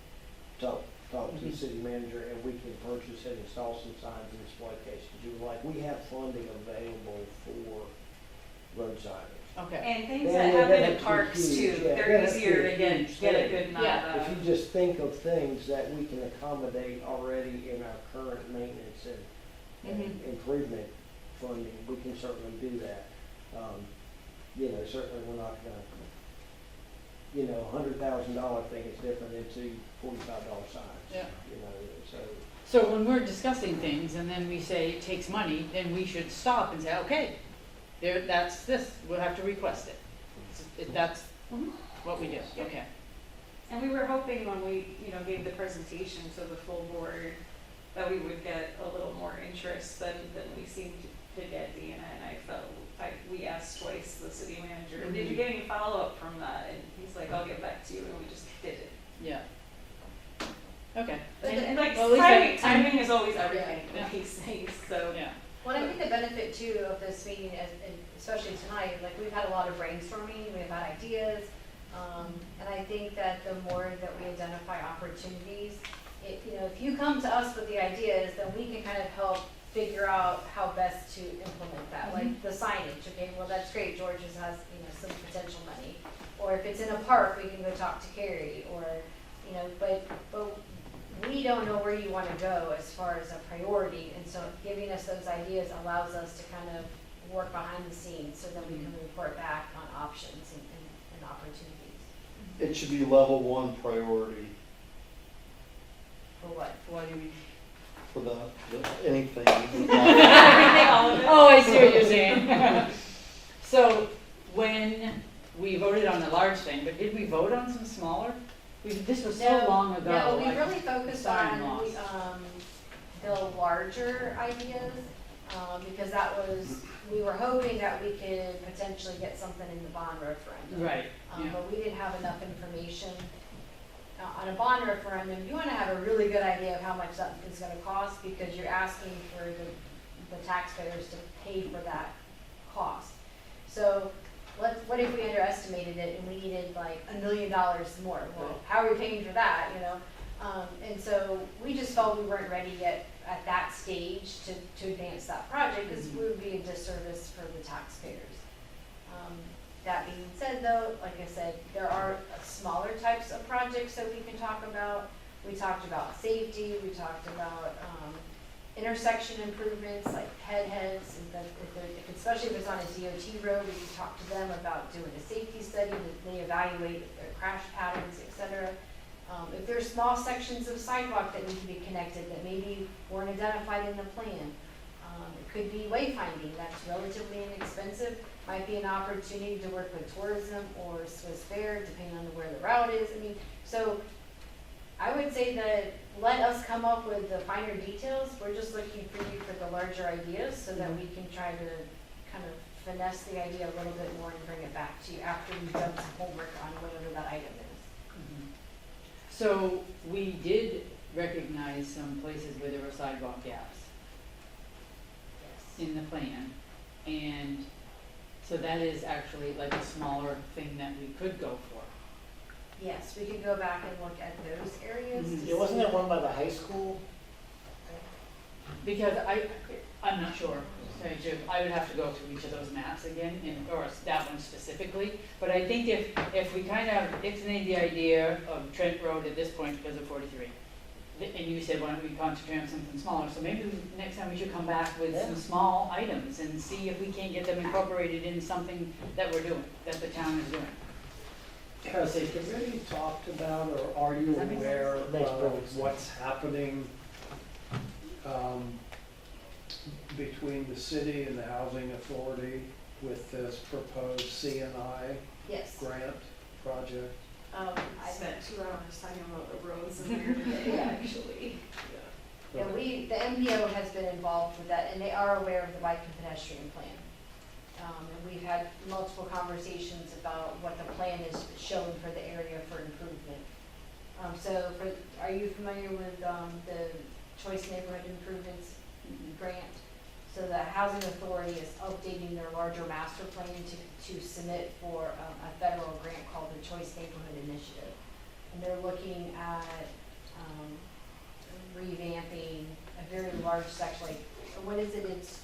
talk to the city manager, and we can purchase and install some signs and display cases you would like. We have funding available for road signage. Okay. And things Yeah, that yeah, happen that in have to be parks huge, too, yeah, they're that have to easier be to a get huge a thing. good nod Yeah. of. If you just think of things that we can accommodate already in our current maintenance and improvement funding, we can certainly do that. Certainly we're not gonna, $100,000 thing is different than two $45 signs. Yeah. So. So when we're discussing things and then we say it takes money, then we should stop and say, okay, that's this, we'll have to request it. That's what we do, okay. And we were hoping when we, gave the presentation to the full board, that we would get a little more interest than we seemed to get. Deanna and I felt, we asked twice the city manager, did you get any follow-up from that? And he's like, I'll get back to you, and we just did it. Yeah. Okay. And like, Well, at least timing is always everything Yeah. with these things, so. Yeah. Well, I think the benefit too of this meeting, and especially tonight, like we've had a lot of brainstorming, we've had ideas, and I think that the more that we identify opportunities, if you come to us with the ideas, then we can kind of help figure out how best to implement that, like the signage. Okay, well that's great. George has some potential money, or if it's in a park, we can go talk to Carrie, or but we don't know where you want to go as far as a priority, and so giving us those ideas allows us to kind of work behind the scenes so that we can report back on options and opportunities. It should be level one priority For what? What do you mean? for the anything. Oh, I see what you're saying. So, when we voted on the large thing, but did we vote on some smaller? This was so No, long ago. No, we I- really focused Sign on, loss. the larger ideas, because that was, we were hoping that we could potentially get something in the bond referendum. Right, yeah. But we didn't have enough information. On a bond referendum, you wanna have a really good idea of how much something's gonna cost, because you're asking for the taxpayers to pay for that cost. So, what if we underestimated it and we needed like $1 million more? Well, how are we paying for that, you know? And so we just felt we weren't ready yet at that stage to advance that project, because we would be a disservice for the taxpayers. That being said though, like I said, there are smaller types of projects that we can talk about. We talked about safety, we talked about intersection improvements like heads, and especially if it's on a DOT road, we can talk to them about doing a safety study, that they evaluate their crash patterns, et cetera. If there's small sections of sidewalk that need to be connected that maybe weren't identified in the plan, it could be wayfinding, that's relatively inexpensive, might be an opportunity to work with tourism or Swiss Fair, depending on where the route is. I mean, so I would say that let us come up with the finer details. We're just looking for you for the larger ideas so that we can try to kind of finesse the idea a little bit more and bring it back to you after we've done some homework on whatever that item is. So, we did recognize some places where there were sidewalk gaps Yes. in the plan. And so that is actually like a smaller thing that we could go for. Yes, we could go back and look at those areas. to Yeah, wasn't see- there one by the high school? Because I'm not sure, to tell you the truth. I would have to go through each of those maps again, or that one specifically. But I think if we kind of ixnayed the idea of Trent Road at this point because of 43, and you said, why don't we concentrate on something smaller? So maybe next time we should come back with some small items and see if we can't get them incorporated in something that we're doing, that the town is doing. Has the committee talked about, or are you Does that make aware sense? Makes perfect of sense. what's happening between the city and the housing authority with this proposed CNI Yes. grant project? I spent 2 hours talking about the roads in there today, actually. Yeah, the MPO has been involved with that, and they are aware of the bike and pedestrian plan. And we've had multiple conversations about what the plan is showing for the area for improvement. Are you familiar with the Choice Neighborhood Improvements grant? So the Housing Authority is updating their larger master plan to submit for a federal grant called the Choice Neighborhood Initiative. And they're looking at revamping a very large section, like, what is it, it's,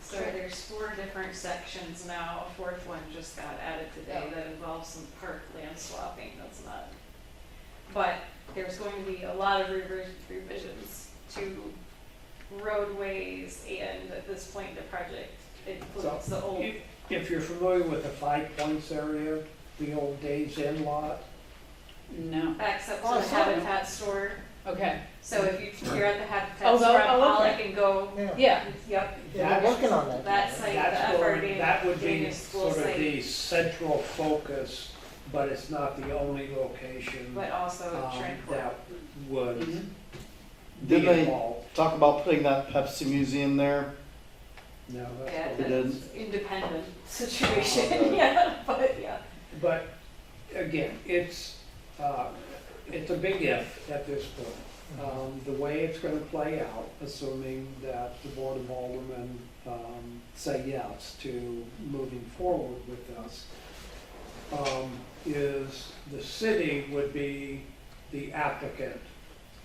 So there's 4 different sections now, a 4th one just got added today that involves some park land swapping, that's not. But there's going to be a lot of revisions to roadways, and at this point, the project includes the old. If you're familiar with the Five Points area, the old Days Inn lot, No. Backs up to Oh, the sorry. Habitat store, Okay. so if you're at the Habitat Oh, store on okay. Pollock and go, Yeah. yep, Yeah, we're working on that. that site, the that's FRD. going, that would be Danish school sort of site, the central focus, but it's not the only location but also Trent Court. that would Mhm. Did be they involved. talk about putting that Pepsi museum there? No, that's Yeah, what They we- did. that's independent situation, Okay. yeah, but yeah. But again, it's a big if at this point. The way it's gonna play out, assuming that the Board of Aldermen say yes to moving forward with us, is the city would be the applicant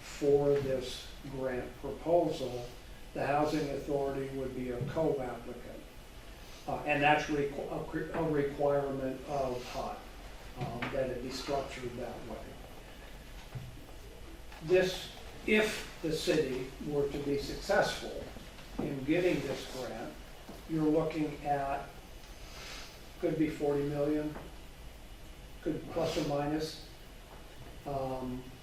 for this grant proposal. The Housing Authority would be a co-applicant. And that's a requirement of HUD, that it be structured that way. If the city were to be successful in getting this grant, you're looking at, could be 40 million, could plus or minus.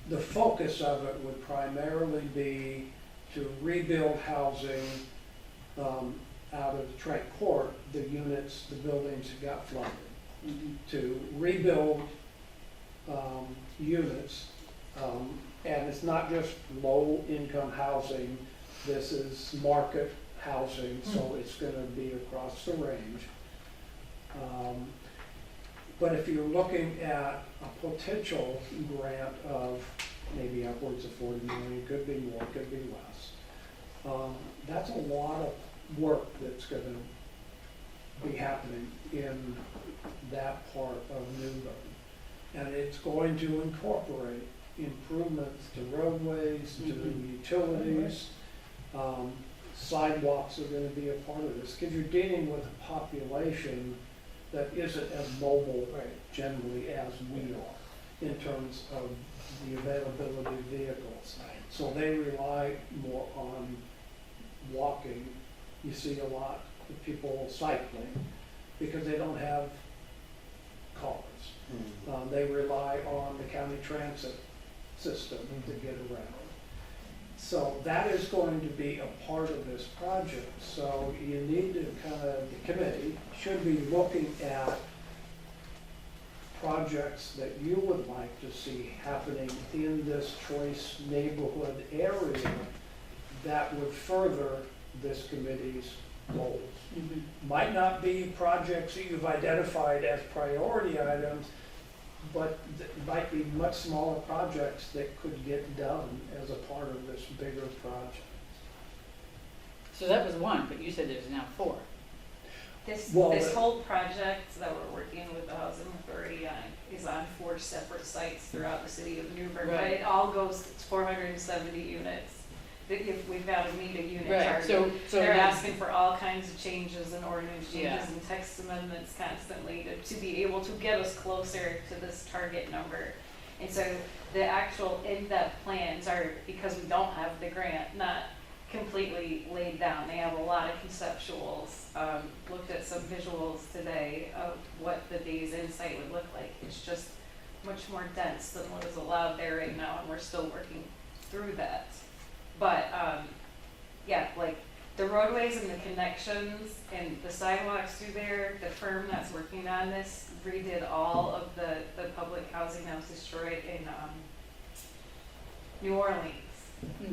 The focus of it would primarily be to rebuild housing out of the Trent Court, the units, the buildings that got flooded. To rebuild units, and it's not just low-income housing, this is market housing, so it's gonna be across the range. But if you're looking at a potential grant of maybe upwards of 40 million, could be more, could be less, that's a lot of work that's gonna be happening in that part of New Bern. And it's going to incorporate improvements to roadways, to utilities. Sidewalks are gonna be a part of this, because you're dealing with a population that isn't as mobile generally as we are in terms of the availability of vehicles. So they rely more on walking. You see a lot of people cycling because they don't have cars. They rely on the county transit system to get around. So that is going to be a part of this project. So you need to the committee should be looking at projects that you would like to see happening in this choice neighborhood area that would further this committee's goals. Might not be projects that you've identified as priority items, but might be much smaller projects that could get done as a part of this bigger project. So that was one, but you said there's now 4. This Well, whole project that we're working with the Housing Authority on is on 4 separate sites throughout the city of New Bern. But Right. it all goes, it's 470 units. If we've got to meet a unit Right, target. so They're then- asking for all kinds of changes and ordinance Yeah. changes and text amendments constantly to be able to get us closer to this target number. And so the actual in-depth plans are, because we don't have the grant, not completely laid down. They have a lot of conceptuals. Looked at some visuals today of what the day's insight would look like. It's just much more dense than what is allowed there right now, and we're still working through that. But yeah, like the roadways and the connections and the sidewalks through there, the firm that's working on this redid all of the public housing that was destroyed in New Orleans.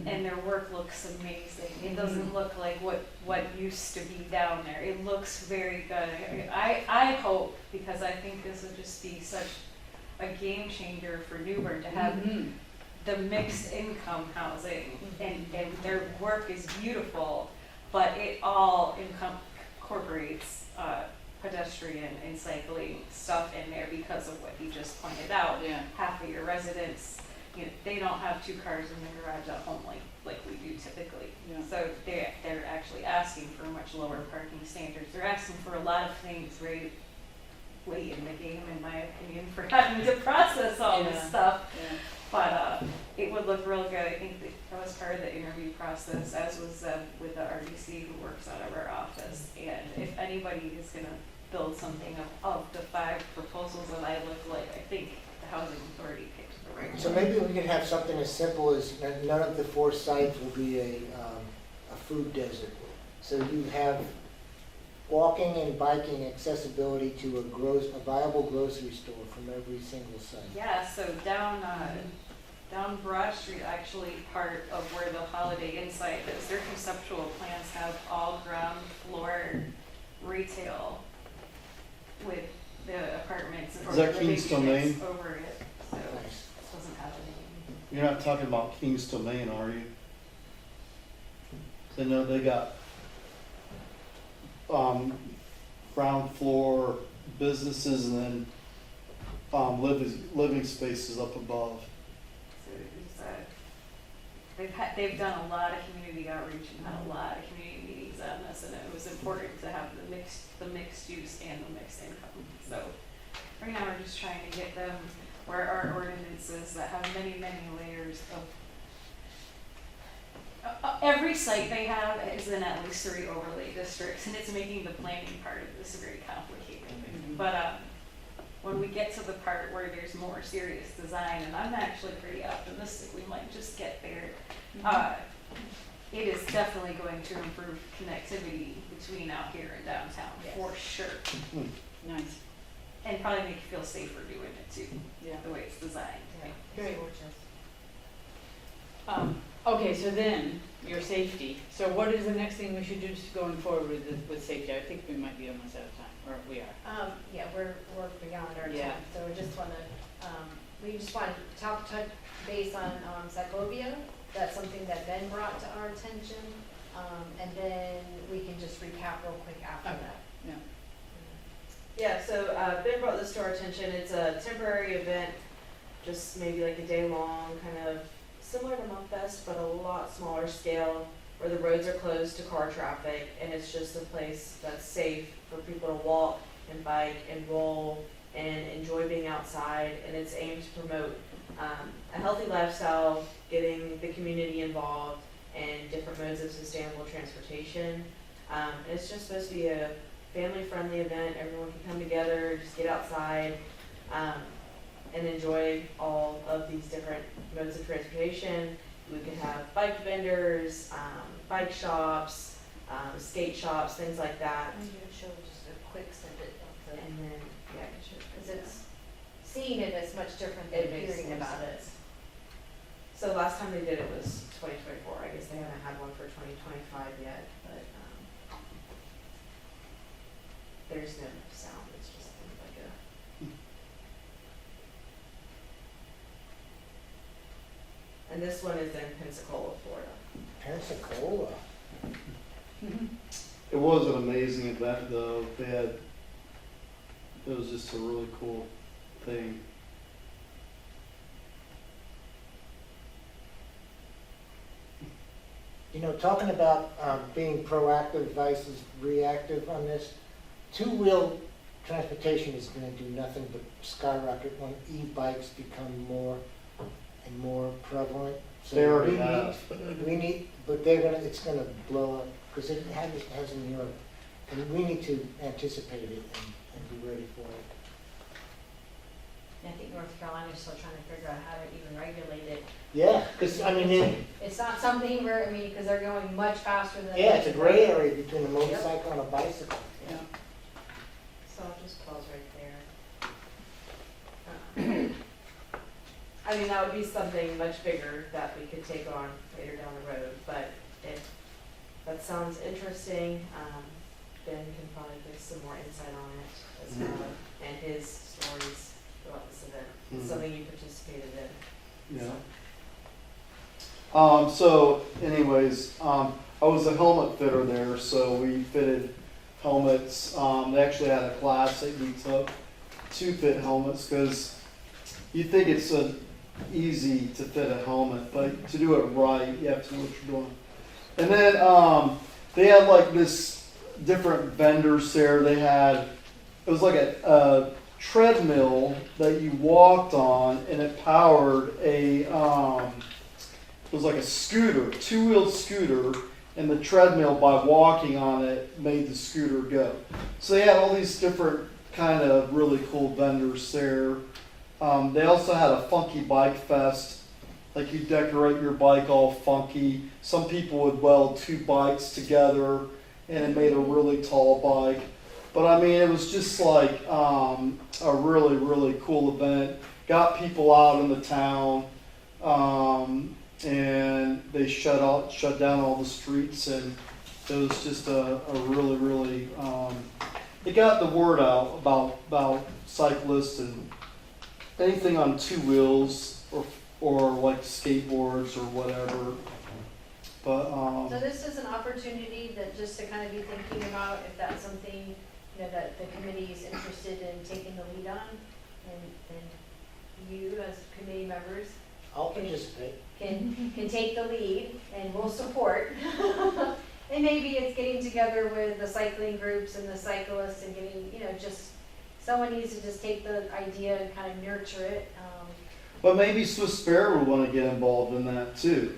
And their work looks amazing. It doesn't look like what used to be down there. It looks very good. I hope, because I think this would just be such a game changer for New Bern to have the mixed income housing, and their work is beautiful, but it all incorporates pedestrian and cycling stuff in there because of what you just pointed out. Yeah. Half of your residents, they don't have 2 cars in the garage at home like we do typically. Yeah. So they're actually asking for much lower parking standards. They're asking for a lot of things right late in the game, in my opinion, for having to process all this Yeah. stuff. Yeah. But it would look real good. I think that was part of the interview process, as was with the RDC who works out of our office. And if anybody is gonna build something of the 5 proposals that I look like, I think the Housing Authority picked the right one. So maybe we can have something as simple as none of the 4 sites will be a food desert. So you have walking and biking accessibility to a viable grocery store from every single site. Yeah, so down Broad Street, actually part of where the Holiday Insight is, their conceptual plans have all ground floor retail with the apartments or Is that the big King's units Domain? over it, so it Nice. doesn't have any. You're not talking about King's Domain, are you? They know they got ground floor businesses and then living spaces up above. So it's, they've done a lot of community outreach and had a lot of community meetings on this, and it was important to have the mixed use and the mixed income. So right now we're just trying to get them where our ordinances that have many layers Every site they have is in at least 3 overlay districts, and it's making the planning part of this very complicated. But when we get to the part where there's more serious design, and I'm actually pretty optimistic we might just get there, it is definitely going to improve connectivity between out here and downtown, for sure. Nice. And probably make you feel safer doing it too, Yeah. the way it's designed. Great. Okay, so then, your safety. So what is the next thing we should do going forward with safety? I think we might be almost out of time, or we are. Yeah, we're beyond our Yeah. time, so we just want to touch base on Cyclovia. That's something that Ben brought to our attention, and then we can just recap real quick after Okay. that. Yeah. Yeah, so Ben brought this to our attention. It's a temporary event, just maybe like a day long, kind of similar to Month Fest, but a lot smaller scale, where the roads are closed to car traffic, and it's just a place that's safe for people to walk and bike and roll and enjoy being outside. And it's aimed to promote a healthy lifestyle, getting the community involved, and different modes of sustainable transportation. And it's just supposed to be a family-friendly event. Everyone can come together, just get outside, and enjoy all of these different modes of transportation. We could have bike vendors, bike shops, skate shops, things like that. I'm going to show just a quick snippet of the, And then, yeah, because it's, seeing it is much different than it makes hearing more about it. sense. So last time they did it was 2024. I guess they haven't had one for 2025 yet, but there's no sound. It's just like a. And this one is in Pensacola, Florida. Pensacola. It was an amazing event though. It was just a really cool thing. You know, talking about being proactive versus reactive on this, two-wheel transportation is going to do nothing but skyrocket when e-bikes become more and more prevalent. So They already we need- have. We need, but it's going to blow up because it has in Europe, and we need to anticipate it and be ready for it. I think North Carolina's still trying to figure out how to even regulate it. Yeah, because I mean, It's not something where, because they're going much faster than. yeah, it's a gray area between a motorcycle and a bicycle. Yeah. So I'll just pause right there. I mean, that would be something much bigger that we could take on later down the road, but if that sounds interesting, Ben can probably give some more insight on it as well, and his stories about this event. It's Mhm. something you participated in. Yeah. So anyways, I was a helmet fitter there, so we fitted helmets. They actually had a class that we took to fit helmets because you think it's easy to fit a helmet, but to do it right, you have to know what you're doing. And then they had like this different vendors there. They had, it was like a treadmill that you walked on, and it powered it was like a scooter, two-wheeled scooter, and the treadmill, by walking on it, made the scooter go. So they had all these different kind of really cool vendors there. They also had a funky bike fest, like you decorate your bike all funky. Some people would weld two bikes together, and it made a really tall bike. But I mean, it was just like a really, really cool event. Got people out in the town, and they shut down all the streets, and it was just a really, really. It got the word out about cyclists and anything on two wheels or like skateboards or whatever. But So this is an opportunity that just to kind of be thinking about if that's something, that the committee is interested in taking the lead on, and you as committee members I'll participate. can take the lead and we'll support. And maybe it's getting together with the cycling groups and the cyclists and getting, just, someone needs to just take the idea and kind of nurture it. But maybe Swiss Bear would want to get involved in that too.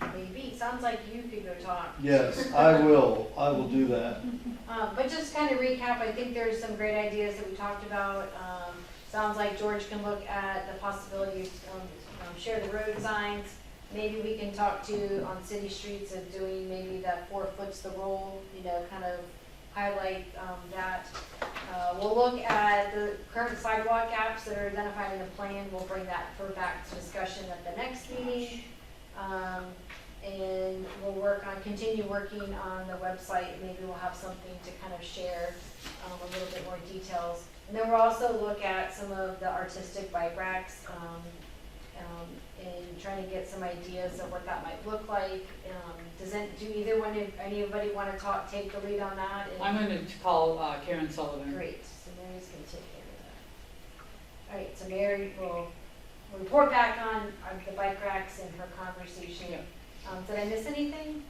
Maybe, sounds like you could go talk. Yes, I will do that. But just kind of recap, I think there's some great ideas that we talked about. Sounds like George can look at the possibility of share the road signs. Maybe we can talk to on city streets of doing maybe that 4 foot's the rule, kind of highlight that. We'll look at the current sidewalk gaps that are identified in the plan. We'll bring that back to discussion at the next meeting. And we'll continue working on the website. Maybe we'll have something to kind of share a little bit more details. And then we'll also look at some of the artistic bike racks and trying to get some ideas of what that might look like. Anybody want to take the lead on that? I'm gonna call Karen Sullivan. Great, so Mary's gonna take care of that. All right, so Mary will report back on the bike racks and her conversation. Yep. Did I miss anything?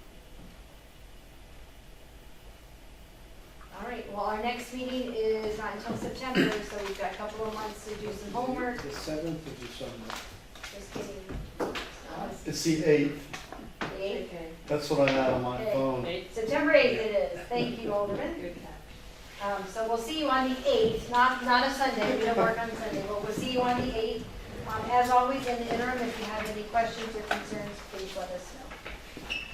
All right, well, our next meeting is not until September, so we've got a couple of months to do some homework. The 7th of December. Just kidding. It's the 8th. The 8th? Okay. That's what I had on my Okay. phone. September 8th it is. Thank you, Alderman. Good. So we'll see you on the 8th, not a Sunday, we don't work on Sunday, but we'll see you on the 8th. As always, in the interim, if you have any questions or concerns,